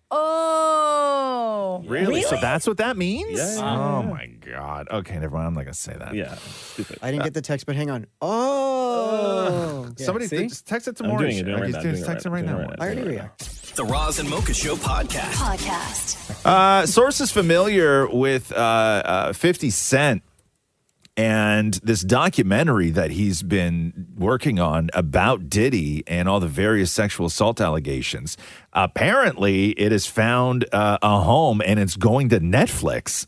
Oh. Really? So that's what that means? Yeah. Oh my God. Okay, never mind. I'm not gonna say that. Yeah. Stupid. I didn't get the text, but hang on. Oh. Somebody see? just text it to I'm Maury. doing it right now. Just text it right now. I already reacted. The Roz and Mocha Show podcast. Sources familiar with 50 Cent and this documentary that he's been working on about Diddy and all the various sexual assault allegations. Apparently, it has found a home and it's going to Netflix.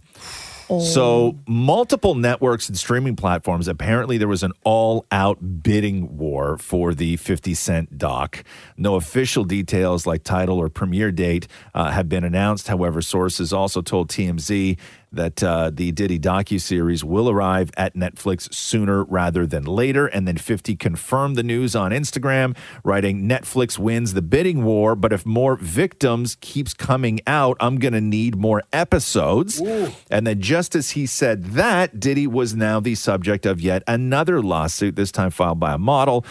So multiple networks and streaming platforms, apparently there was an all-out bidding war for the 50 Cent doc. No official details like title or premiere date have been announced. However, sources also told TMZ that the Diddy docuseries will arrive at Netflix sooner rather than later. And then 50 confirmed the news on Instagram, writing, Netflix wins the bidding war, but if more victims keeps coming out, I'm going to need more episodes. Ooh. And then just as he said that, Diddy was now the subject of yet another lawsuit, this time filed by a model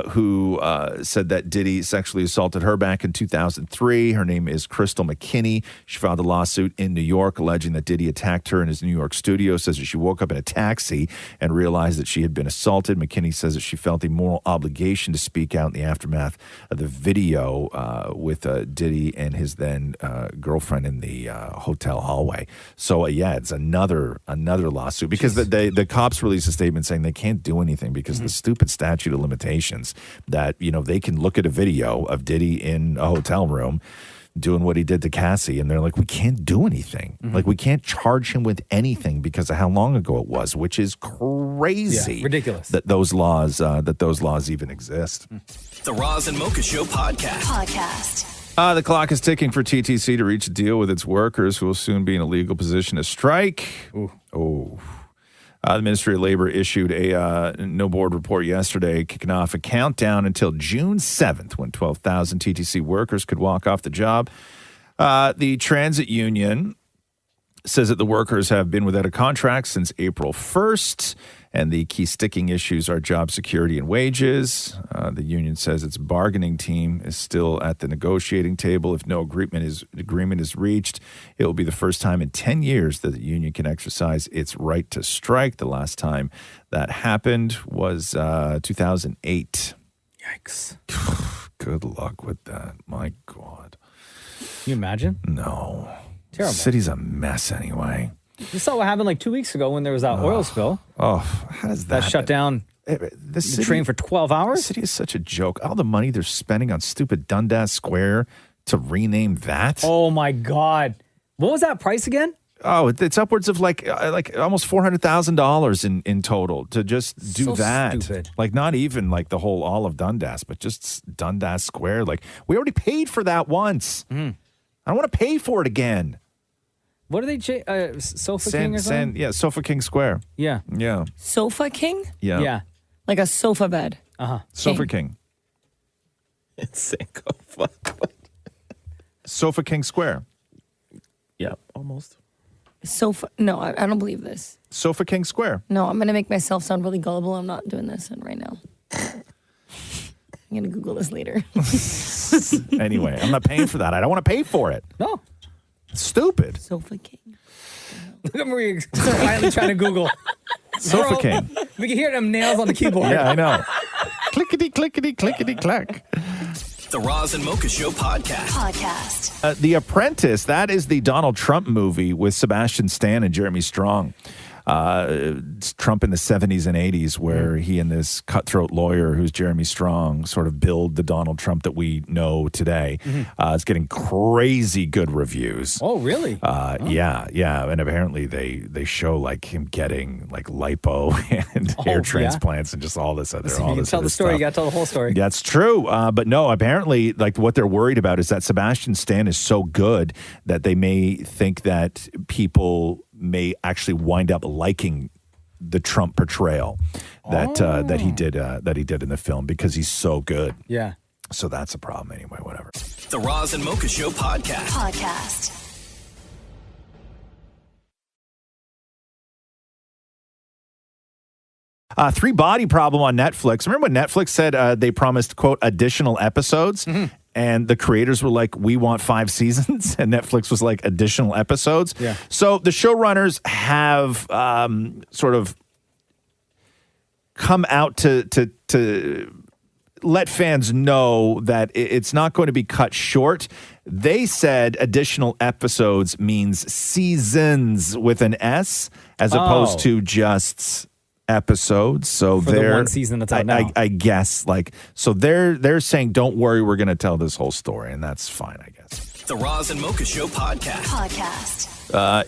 who said that Diddy sexually assaulted her back in 2003. Her name is Crystal McKinney. She filed a lawsuit in New York alleging that Diddy attacked her in his New York studio, says that she woke up in a taxi and realized that she had been assaulted. McKinney says that she felt a moral obligation to speak out in the aftermath of the video with Diddy and his then girlfriend in the hotel hallway. So, yeah, it's another lawsuit because the cops released a statement saying they can't do anything because the stupid statute of limitations that, they can look at a video of Diddy in a hotel room doing what he did to Cassie, and they're like, we can't do anything. Like, we can't charge him with anything because of how long ago it was, which is crazy. Yeah, ridiculous. That those laws even exist. The Roz and Mocha Show podcast. The clock is ticking for TTC to reach a deal with its workers who will soon be in a legal position to strike. The Ministry of Labor issued a no board report yesterday, kicking off a countdown until June 7th, when 12,000 TTC workers could walk off the job. The transit union says that the workers have been without a contract since April 1st, and the key sticking issues are job security and wages. The union says its bargaining team is still at the negotiating table. If no agreement is reached, it will be the first time in 10 years that the union can exercise its right to strike. The last time that happened was 2008. Yikes. Good luck with that. My God. Can you imagine? No. Terrible. The city's a mess anyway. You saw what happened like 2 weeks ago when there was that oil spill. Oh, how does that shut down the train for 12 hours? The city is such a joke. All the money they're spending on stupid Dundas Square to rename that. Oh, my God. What was that price again? Oh, it's upwards of like almost $400,000 in total to just do that. Stupid. Like not even like the whole all of Dundas, but just Dundas Square. Like we already paid for that once. I don't want to pay for it again. What are they? Sofa King or something? Yeah, Sofa King Square. Yeah. Yeah. Sofa King? Yeah. Yeah. Like a sofa bed. Uh-huh. Sofa King. It's Sankofa. Sofa King Square. Yeah, almost. Sofa? No, I don't believe this. Sofa King Square. No, I'm going to make myself sound really gullible. I'm not doing this right now. I'm going to Google this later. Anyway, I'm not paying for that. I don't want to pay for it. No. It's stupid. Sofa King. Look at Maria quietly trying to Google. Sofa Girl, King. We can hear them nails on the keyboard. Yeah, I know. Clickety, clickety, clickety, clack. The Roz and Mocha Show podcast. The Apprentice, that is the Donald Trump movie with Sebastian Stan and Jeremy Strong. It's Trump in the 70s and 80s, where he and this cutthroat lawyer who's Jeremy Strong sort of build the Donald Trump that we know today. It's getting crazy good reviews. Oh, really? Yeah. And apparently they show like him getting like lipo and hair transplants and just all this other Listen, all you can this tell other the story. stuff. You got to tell the whole story. That's true. But no, apparently, like what they're worried about is that Sebastian Stan is so good that they may think that people may actually wind up liking the Trump portrayal that he did in the film because he's so good. Yeah. So that's a problem anyway. Whatever. The Roz and Mocha Show podcast. Three Body Problem on Netflix. Remember when Netflix said they promised, quote, additional episodes? And the creators were like, we want 5 seasons. And Netflix was like, additional episodes. Yeah. So the showrunners have sort of come out to let fans know that it's not going to be cut short. They said additional episodes means seasons with an S as opposed to just episodes. So For the one season that's out now. I guess like so they're saying don't worry, we're going to tell this whole story, and that's fine, I guess. The Roz and Mocha Show podcast.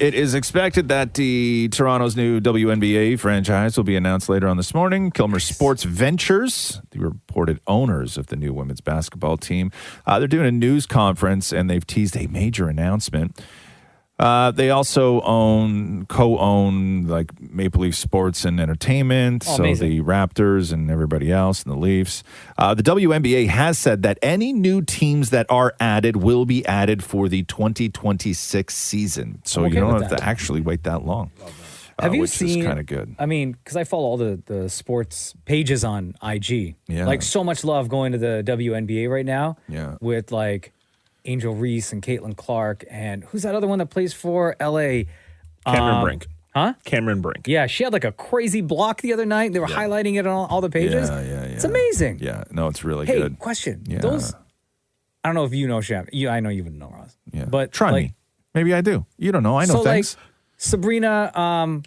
It is expected that the Toronto's new WNBA franchise will be announced later on this morning. Kilmer Sports Ventures, the reported owners of the new women's basketball team, they're doing a news conference and they've teased a major announcement. They also co-own like Maple Leaf Sports and Entertainment, so amazing. the Raptors and everybody else and the Leafs. The WNBA has said that any new teams that are added will be added for the 2026 season. So you don't have to actually wait that long. Have you which seen? is kind of good. I mean, because I follow all the sports pages on IG. Yeah. Like so much love going to the WNBA right now. Yeah. With like Angel Reese and Caitlin Clark and who's that other one that plays for LA? Cameron Brink. Huh? Cameron Brink. Yeah, she had like a crazy block the other night. They were highlighting it on all the pages. Yeah. It's amazing. Yeah, no, it's really Hey, good. question. Yeah. Those, I don't know if you know Sham. I know you wouldn't know, Roz. Yeah. But Try like, me. Maybe I do. You don't know. I know so things. like Sabrina,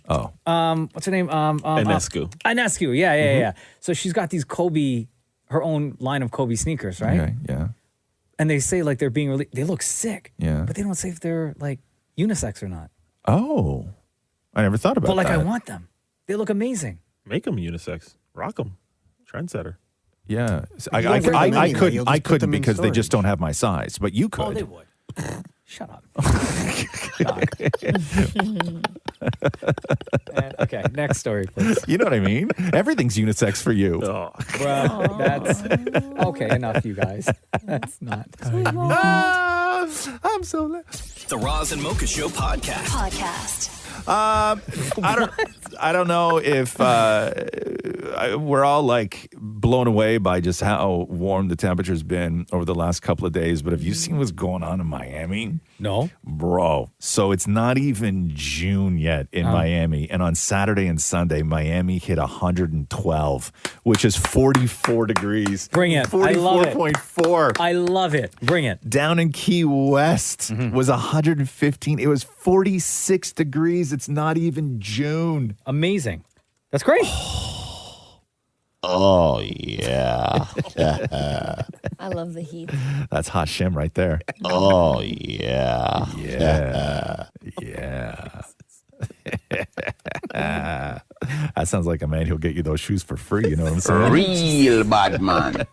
what's her name? Ionescu. Ionescu. Yeah. So she's got these Kobe, her own line of Kobe sneakers, right? Okay, yeah. And they say like they're being released. They look sick. Yeah. But they don't say if they're like unisex or not. Oh, I never thought about that. But like I want them. They look amazing. Make them unisex. Rock them. Trendsetter. Yeah, You don't wear them anyway. You'll just I put couldn't them in because they just storage. don't have my size. But you could. Oh, they would. Shut up. Okay, next story, please. You know what I mean? Everything's unisex for you. Oh. Well, that's okay. Enough, you guys. That's not. I'm so loud. The Roz and Mocha Show podcast. I don't know if we're all like blown away by just how warm the temperature's been over the last couple of days, but have you seen what's going on in Miami? No. Bro. So it's not even June yet in Miami. And on Saturday and Sunday, Miami hit 112, which is 44 degrees. Bring it. I love it. 44.4. I love it. Bring it. Down in Key West was 115. It was 46 degrees. It's not even June. Amazing. That's great. Oh, yeah. I love the heat. That's hot shim right there. Oh, yeah. Yeah. Yeah. That sounds like a man who'll get you those shoes for free. You know what I'm saying? Real bad man.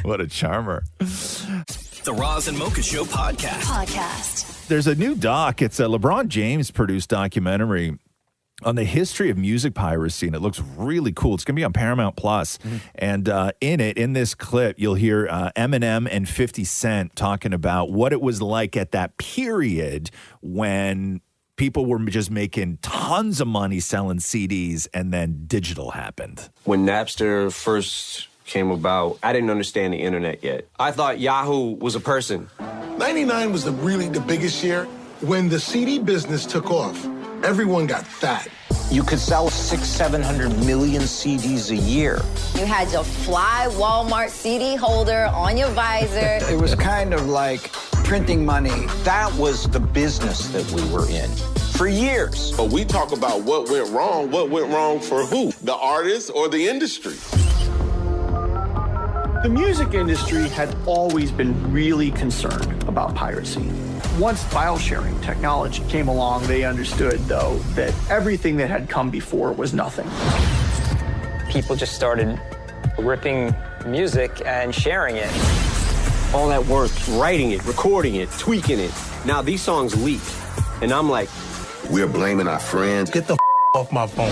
What a charmer. The Roz and Mocha Show podcast. There's a new doc. It's a LeBron James produced documentary on the history of music piracy, and it looks really cool. It's going to be on Paramount Plus. And in this clip, you'll hear Eminem and 50 Cent talking about what it was like at that period when people were just making tons of money selling CDs, and then digital happened. When Napster first came about, I didn't understand the internet yet. I thought Yahoo was a person. 99 was the biggest year. When the CD business took off, everyone got fat. You could sell 600-700 million CDs a year. You had your fly Walmart CD holder on your visor. It was kind of like printing money. That was the business that we were in for years. But we talk about what went wrong for who? The artist or the industry? The music industry had always been really concerned about piracy. Once file sharing technology came along, they understood, though, that everything that had come before was nothing. People just started ripping music and sharing it. All that work, writing it, recording it, tweaking it. Now these songs leak. And I'm like, we're blaming our friends. Get the off my phone.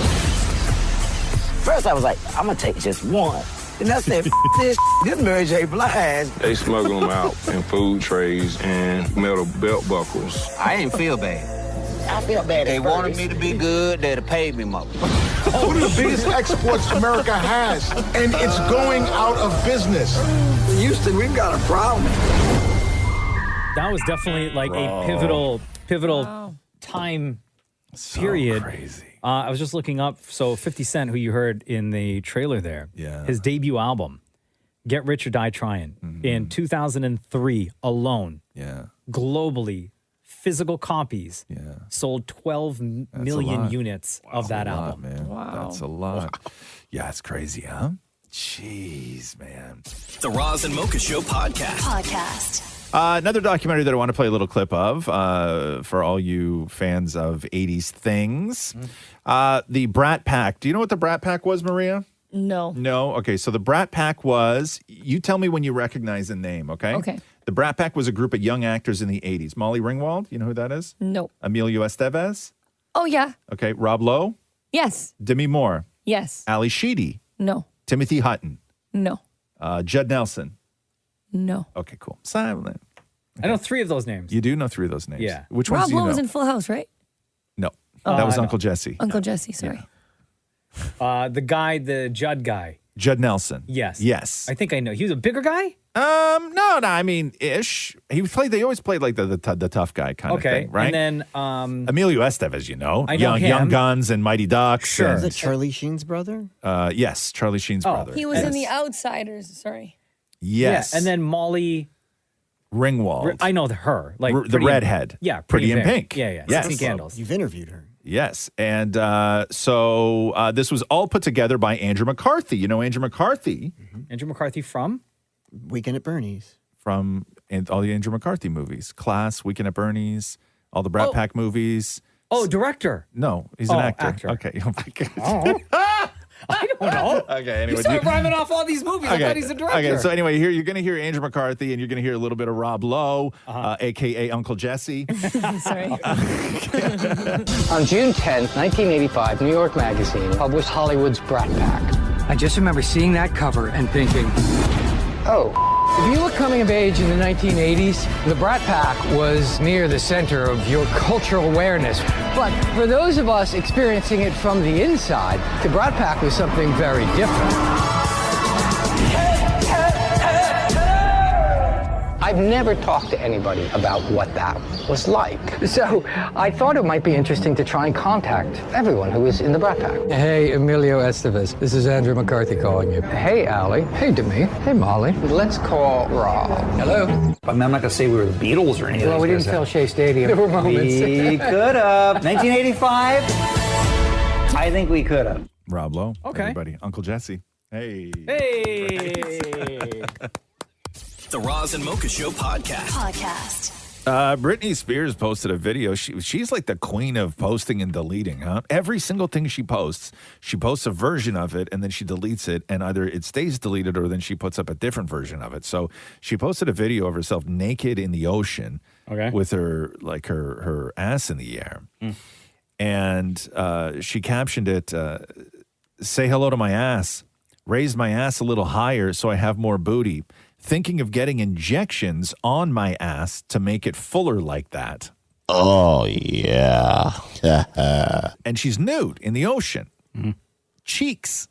First I was like, I'm gonna take just one. And I said, this Mary J. Blige. They smuggle them out in food trays and metal belt buckles. I ain't feel bad. I feel bad. They wanted me to be good, they'd have paid me more. One of the biggest exports America has, and it's going out of business. Houston, we've got a problem. That was definitely like a pivotal time period. Crazy. I was just looking up. So 50 Cent, who you heard in the trailer there, his debut album, Get Rich or Die Trying, in 2003 alone, globally, physical copies sold 12 million units of that album. Man. Wow. That's a lot. Yeah, it's crazy, huh? Jeez, man. The Roz and Mocha Show podcast. Another documentary that I want to play a little clip of for all you fans of 80s things. The Brat Pack. Do you know what the Brat Pack was, Maria? No. No? Okay, so the Brat Pack was, you tell me when you recognize the name, okay? Okay. The Brat Pack was a group of young actors in the 80s. Molly Ringwald, you know who that is? No. Emilio Estevez? Oh, yeah. Okay, Rob Lowe? Yes. Demi Moore? Yes. Ali Sheedy? No. Timothy Hutton? No. Judd Nelson? No. Okay, cool. Silent. I know 3 of those names. You do know 3 of those names? Yeah. Which ones Rob do you Lowe know? was in Full House, right? No. Oh. That was No. Uncle Jesse. Uncle Jesse, sorry. The guy, the Judd guy. Judd Nelson. Yes. Yes. I think I know. He was a bigger guy? No, I mean, ish. They always played like the tough guy kind of thing, right? And then Emilio Estevez, you know. I know him. Young Guns and Mighty Ducks. Sure. and- Is it Charlie Sheen's brother? Yes, Charlie Sheen's brother. He was in The Outsiders, sorry. Yes. Yeah, and then Molly Ringwald. I know her. Like the Pretty- redhead. Yeah, Pretty in Pink. Yeah. Yes. 16 Candles. You've interviewed her. Yes. And so this was all put together by Andrew McCarthy. You know Andrew McCarthy? Andrew McCarthy from? Weekend at Bernie's. From all the Andrew McCarthy movies. Class, Weekend at Bernie's, all the Brat Pack movies. Oh, director. No, he's an actor. actor. Okay. Oh, my God. I don't know. Okay, anyway. You started rhyming off all these movies. I thought he's a director. Okay, so anyway, here you're going to hear Andrew McCarthy, and you're going to hear a little bit of Rob Lowe, a.k.a. Uncle Jesse. Sorry. On June 10th, 1985, New York Magazine published Hollywood's Brat Pack. I just remember seeing that cover and thinking, oh, If you were coming of age in the 1980s, the Brat Pack was near the center of your cultural awareness. But for those of us experiencing it from the inside, the Brat Pack was something very different. I've never talked to anybody about what that was like. So I thought it might be interesting to try and contact everyone who was in the Brat Pack. Hey, Emilio Estevez. This is Andrew McCarthy calling you. Hey, Allie. Hey, Demi. Hey, Molly. Let's call Rob. Hello. I mean, I'm not going to say we were the Beatles or anything. Well, we didn't fill Shea Stadium. There were moments. We could have. 1985? I think we could have. Rob Lowe. Okay. Everybody. Uncle Jesse. Hey. Hey. The Roz and Mocha Show podcast. Britney Spears posted a video. She's like the queen of posting and deleting, huh? Every single thing she posts a version of it, and then she deletes it, and either it stays deleted or then she puts up a different version of it. So she posted a video of herself naked in the ocean with her ass in the air. And she captioned it, say hello to my ass, raise my ass a little higher so I have more booty. Thinking of getting injections on my ass to make it fuller like that. Oh, yeah. And she's nude in the ocean. Cheeks.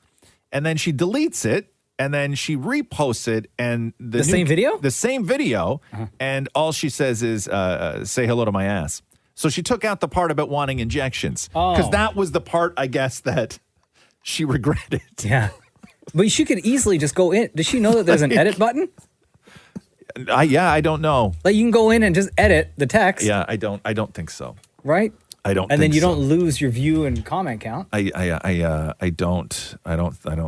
And then she deletes it, and then she reposts it. And The same video? The same video. And all she says is, say hello to my ass. So she took out the part about wanting injections. Because that was the part, I guess, that she regretted. Yeah. But she could easily just go in. Does she know that there's an edit button? I don't know. Like you can go in and just edit the text. Yeah, I don't think so. Right? I don't. And then think you so. don't lose your view and comment count. I don't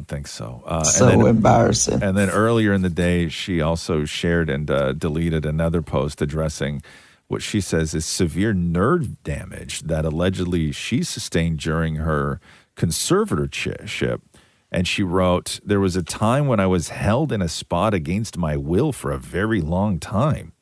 think so. Embarrassing. And then earlier in the day, she also shared and deleted another post addressing what she says is severe nerve damage that allegedly she sustained during her conservatorship. And she wrote, there was a time when I was held in a spot against my will for a very long time.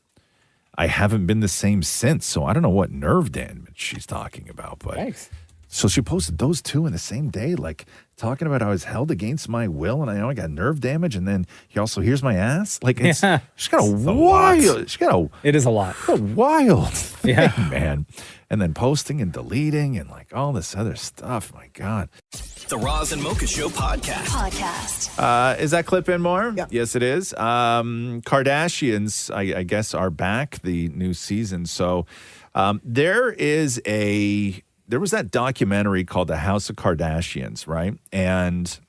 I haven't been the same since, so I don't know what nerve damage she's talking about. But Thanks. So she posted those two in the same day, like talking about I was held against my will and I know I got nerve damage, and then he also here's my ass. Like it's she's got a wild. It is a lot. A wild thing, Yeah. man. And then posting and deleting and like all this other stuff. My God. The Roz and Mocha Show podcast. Is that clip in more? Yeah. Yes, it is. Kardashians, I guess, are back, the new season. So there was that documentary called The House of Kardashians, right? And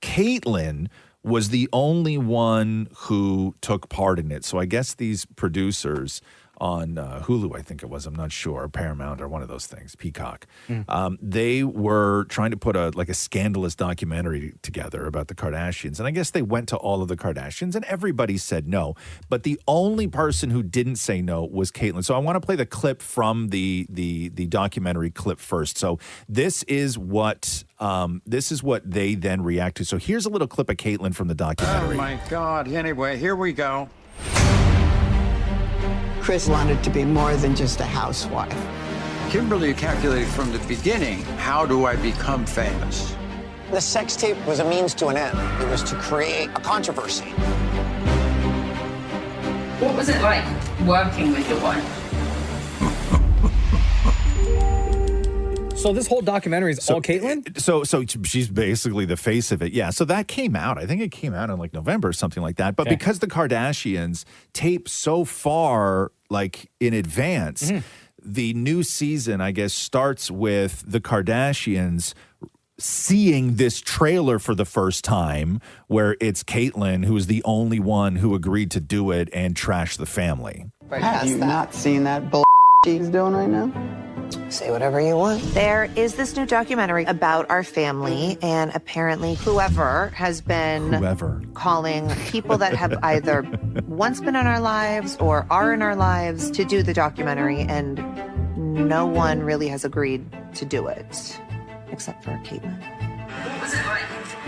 Caitlyn was the only one who took part in it. So I guess these producers on Hulu, I think it was, I'm not sure, Paramount or one of those things, Peacock. They were trying to put a scandalous documentary together about the Kardashians. And I guess they went to all of the Kardashians and everybody said no. But the only person who didn't say no was Caitlyn. So I want to play the clip from the documentary clip first. So this is what they then react to. So here's a little clip of Caitlyn from the documentary. Oh my God. Anyway, here we go. Chris wanted to be more than just a housewife. Kimberly calculated from the beginning, how do I become famous? The sex tape was a means to an end. It was to create a controversy. What was it like working with your wife? So this whole documentary is all Caitlyn? So she's basically the face of it. Yeah. So that came out. I think it came out in like November or something like that. But because the Kardashians tape so far like in advance, the new season, I guess, starts with the Kardashians seeing this trailer for the first time where it's Caitlyn who is the only one who agreed to do it and trash the family. Have you not seen that bull she's doing right now? Say whatever you want. There is this new documentary about our family, and apparently whoever has been calling people that have either once been in our lives or are in our lives to do the documentary, and no one really has agreed to do it, except for Caitlyn. What was it like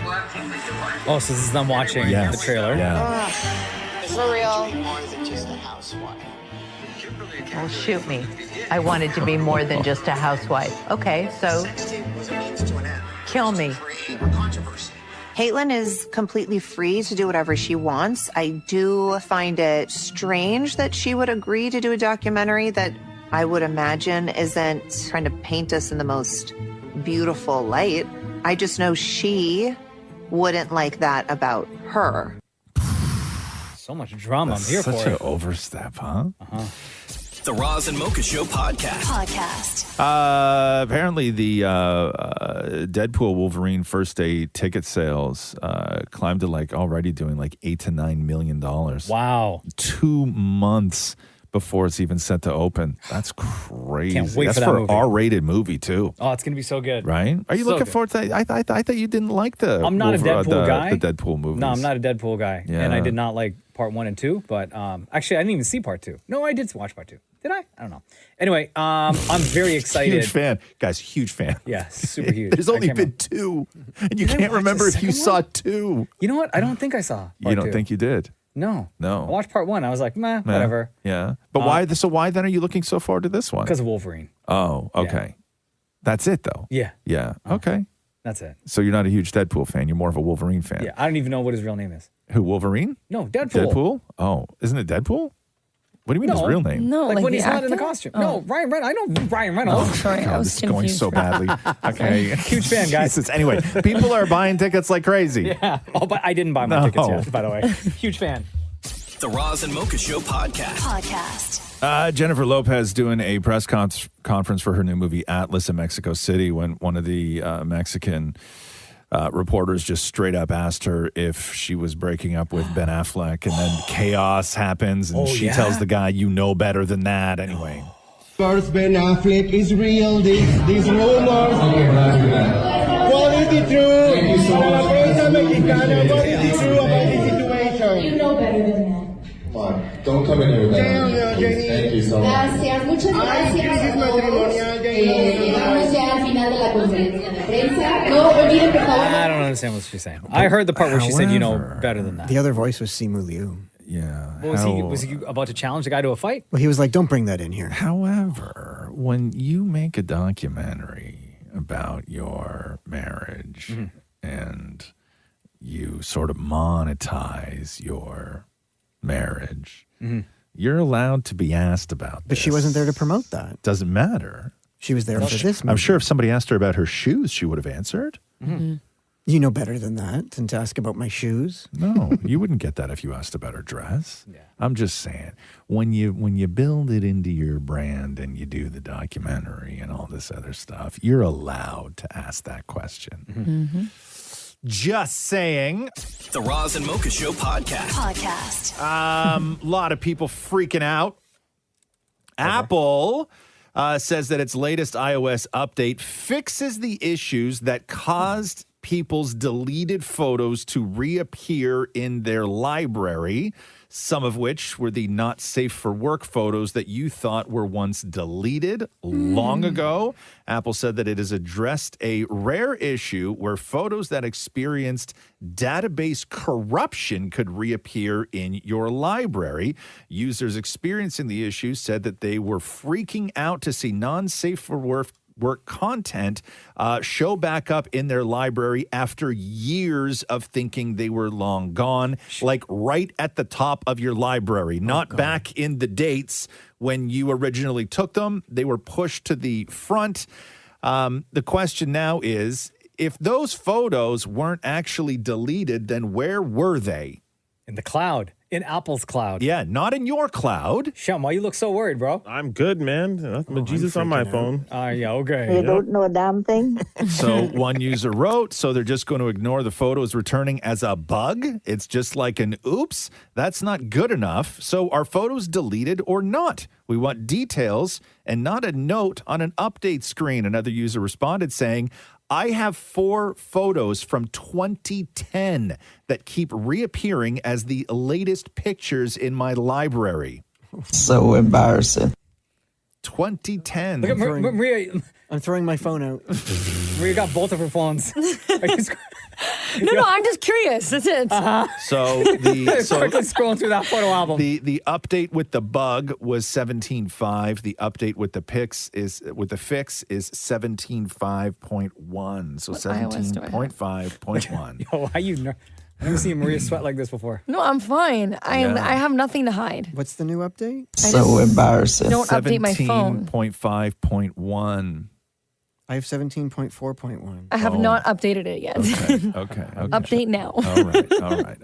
working with your wife? Oh, so this is them watching the trailer. Yeah. For real. More than just a housewife. Well, shoot me. I wanted to be more than just a housewife. Okay, so kill me. Caitlyn is completely free to do whatever she wants. I do find it strange that she would agree to do a documentary that I would imagine isn't trying to paint us in the most beautiful light. I just know she wouldn't like that about her. So much drama. I'm here for Such it. an overstep, huh? The Roz and Mocha Show podcast. Apparently, the Deadpool Wolverine first day ticket sales climbed to already doing $8 to $9 million. Wow. 2 months before it's even set to open. That's crazy. Can't wait That's for that movie. R-rated movie too. Oh, it's going to be so good. Right? Are you So looking good. forward to that? I thought you didn't like the I'm not a Deadpool guy. The Deadpool movies. No, I'm not a Deadpool guy. Yeah. And I did not like part 1 and 2, but actually I didn't even see part 2. No, I did watch part 2. Did I? I don't know. Anyway, I'm very excited. Huge fan. Guys, huge fan. Yeah, super huge. There's only been 2. And you Did I can't watch remember the if you second saw one? 2. You know what? I don't think I saw part You don't 2. think you did? No. I No. watched part 1. I was like, meh, whatever. Yeah. But why? So why then are you looking so forward to this one? Because of Wolverine. Oh, okay. That's it though. Yeah. Yeah. Okay. That's it. So you're not a huge Deadpool fan. You're more of a Wolverine fan. Yeah. I don't even know what his real name is. Who, Wolverine? No, Deadpool. Deadpool? Oh, isn't it Deadpool? What do you mean his real name? No, like when the he's not in the actor? costume. Oh. No, Ryan Reynolds. I know Ryan Reynolds. Oh, sorry. I was This is going confused. so badly. Okay. Huge fan, guys. Jesus. Anyway, people are buying tickets like crazy. Yeah. Oh, but I didn't buy my tickets No. yet, by the way. Huge fan. The Roz and Mocha Show podcast. Jennifer Lopez doing a press conference for her new movie Atlas in Mexico City when one of the Mexican reporters just straight up asked her if she was breaking up with Ben Affleck, and then chaos happens and she tells the guy, you know better than that. Anyway. First, Ben Affleck is real. These rumors. Quality true. Thank you so much. Quality true about the situation. You know better than that. Fine. Don't come in here with that. Thank you so much. Gracias, muchas gracias. Llegamos ya al final de la conferencia de prensa. No olviden, por favor. I don't understand what she's saying. I heard the part where she said, you know better than that. The other voice was Simu Liu. Yeah. Was he about to challenge the guy to a fight? Well, he was like, don't bring that in here. However, when you make a documentary about your marriage and you sort of monetize your marriage, you're allowed to be asked about this. But she wasn't there to promote that. Doesn't matter. She was there for this movie. I'm sure if somebody asked her about her shoes, she would have answered. You know better than that, than to ask about my shoes. No, you wouldn't get that if you asked about her dress. I'm just saying, when you build it into your brand and you do the documentary and all this other stuff, you're allowed to ask that question. Just saying. The Roz and Mocha Show podcast. A lot of people freaking out. Apple says that its latest iOS update fixes the issues that caused people's deleted photos to reappear in their library, some of which were the not safe for work photos that you thought were once deleted long ago. Apple said that it has addressed a rare issue where photos that experienced database corruption could reappear in your library. Users experiencing the issue said that they were freaking out to see non-safe for work content show back up in their library after years of thinking they were long gone, like right at the top of your library, not back in the dates when you originally took them. They were pushed to the front. The question now is, if those photos weren't actually deleted, then where were they? In the cloud. In Apple's cloud. Yeah, not in your cloud. Shum, why you look so worried, bro? I'm good, man. Nothing but Jesus on my phone. Yeah, okay. You don't know a damn thing. So one user wrote, so they're just going to ignore the photos returning as a bug. It's just like an oops. That's not good enough. So are photos deleted or not? We want details and not a note on an update screen. Another user responded saying, I have 4 photos from 2010 that keep reappearing as the latest pictures in my library. So embarrassing. 2010. Look at Maria. I'm throwing my phone out. Maria got both of her phones. No, I'm just curious. That's it. So quickly scrolling through that photo album. The update with the bug was 17.5. The update with the fix is 17.5.1. So 17.5.1. Yo, how you? I've never seen Maria sweat like this before. No, I'm fine. I have nothing to hide. What's the new update? So embarrassing. Don't update my phone. 17.5.1. I have 17.4.1. I have not updated it yet. Okay. Update now.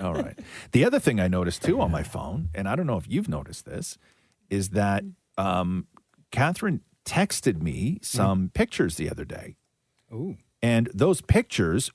All right. The other thing I noticed too on my phone, and I don't know if you've noticed this, is that Catherine texted me some pictures the other day. Ooh. And those pictures,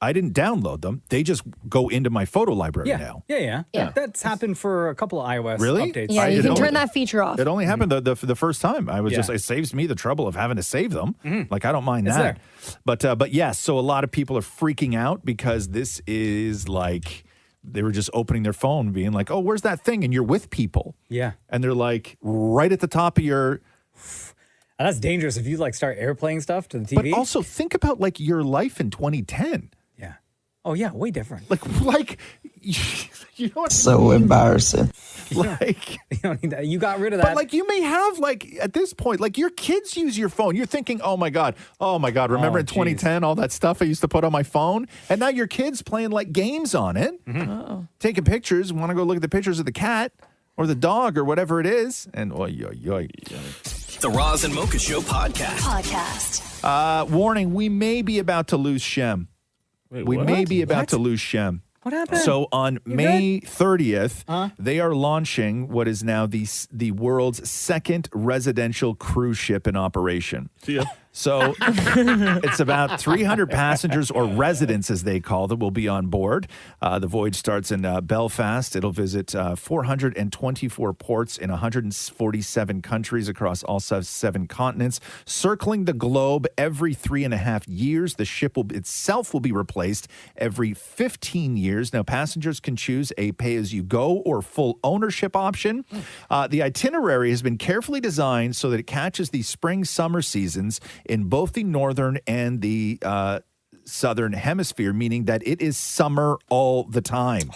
I didn't download them. They just go into my photo library now. Yeah. That's happened for a couple of iOS Really? updates. Yeah, you can turn that feature off. It only happened the first time. I was it saves me the trouble of having to save them. Like, I don't mind that. But yes, so a lot of people are freaking out because this is like, they were just opening their phone being like, oh, where's that thing? And you're with people. Yeah. And they're like right at the top of your... And that's dangerous if you like start airplaying stuff to the TV. But also think about like your life in 2010. Yeah. Oh yeah, way different. Like you know what? So embarrassing. Like you don't need that. You got rid of that. But like you may have like at this point, like your kids use your phone. You're thinking, oh my God. Remember in 2010, all that stuff I used to put on my phone? And now your kids playing like games on it, taking pictures, want to go look at the pictures of the cat or the dog or whatever it is. And The Roz and Mocha Show podcast. Warning, we may be about to lose Shem. Wait, we what? may be about to lose Shem. What happened? So on May 30th, they are launching what is now the world's second residential cruise ship in operation. See ya. So it's about 300 passengers or residents, as they call them, will be on board. The voyage starts in Belfast. It'll visit 424 ports in 147 countries across all 7 continents, circling the globe every 3.5 years. The ship itself will be replaced every 15 years. Now, passengers can choose a pay-as-you-go or full ownership option. The itinerary has been carefully designed so that it catches the spring-summer seasons in both the northern and the southern hemisphere, meaning that it is summer all the time.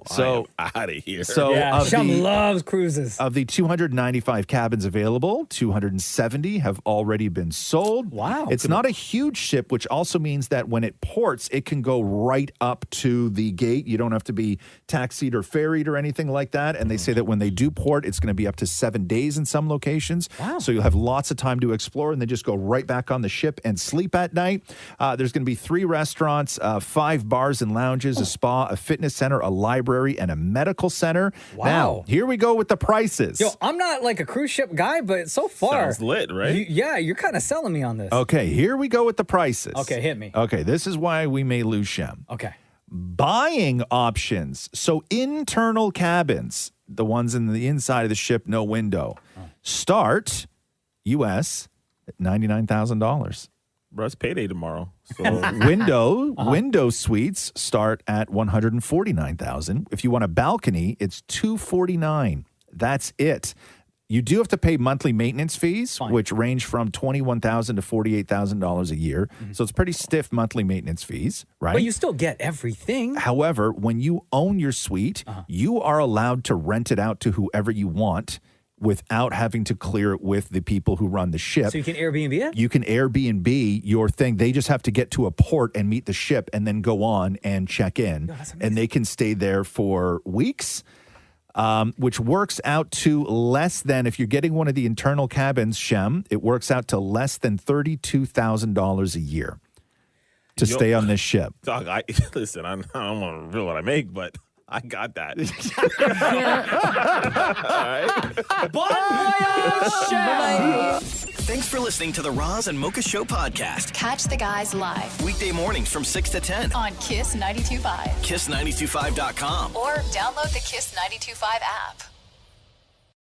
So out of here. So Shem loves cruises. Of the 295 cabins available, 270 have already been sold. Wow. It's not a huge ship, which also means that when it ports, it can go right up to the gate. You don't have to be taxied or ferried or anything like that. And they say that when they do port, it's going to be up to 7 days in some locations. Wow. So you'll have lots of time to explore and then just go right back on the ship and sleep at night. There's going to be 3 restaurants, 5 bars and lounges, a spa, a fitness center, a library, and a medical center. Wow. Now, here we go with the prices. Yo, I'm not like a cruise ship guy, but so far. Sounds lit, right? You're kind of selling me on this. Okay, here we go with the prices. Okay, hit me. Okay, this is why we may lose Shem. Okay. Buying options. So internal cabins, the ones in the inside of the ship, no window, start US at $99,000. Bro, it's payday tomorrow. So Window suites start at $149,000. If you want a balcony, it's $249,000. That's it. You do have to pay monthly maintenance fees, which range from $21,000 to $48,000 a year. So it's pretty stiff monthly maintenance fees, right? But you still get everything. However, when you own your suite, you are allowed to rent it out to whoever you want without having to clear it with the people who run the ship. So you can Airbnb it? You can Airbnb your thing. They just have to get to a port and meet the ship and then go on and check in. And they can stay there for weeks, which works out to less than, if you're getting one of the internal cabins, Shem, it works out to less than $32,000 a year to stay on this ship. Dog, listen, I don't want to reveal what I make, but I got that. Bon voyage! Thanks for listening to the Roz and Mocha Show podcast. Catch the guys live Weekday mornings from 6 to 10 on Kiss 92.5. KISS925.com. Or download the Kiss 92.5 app.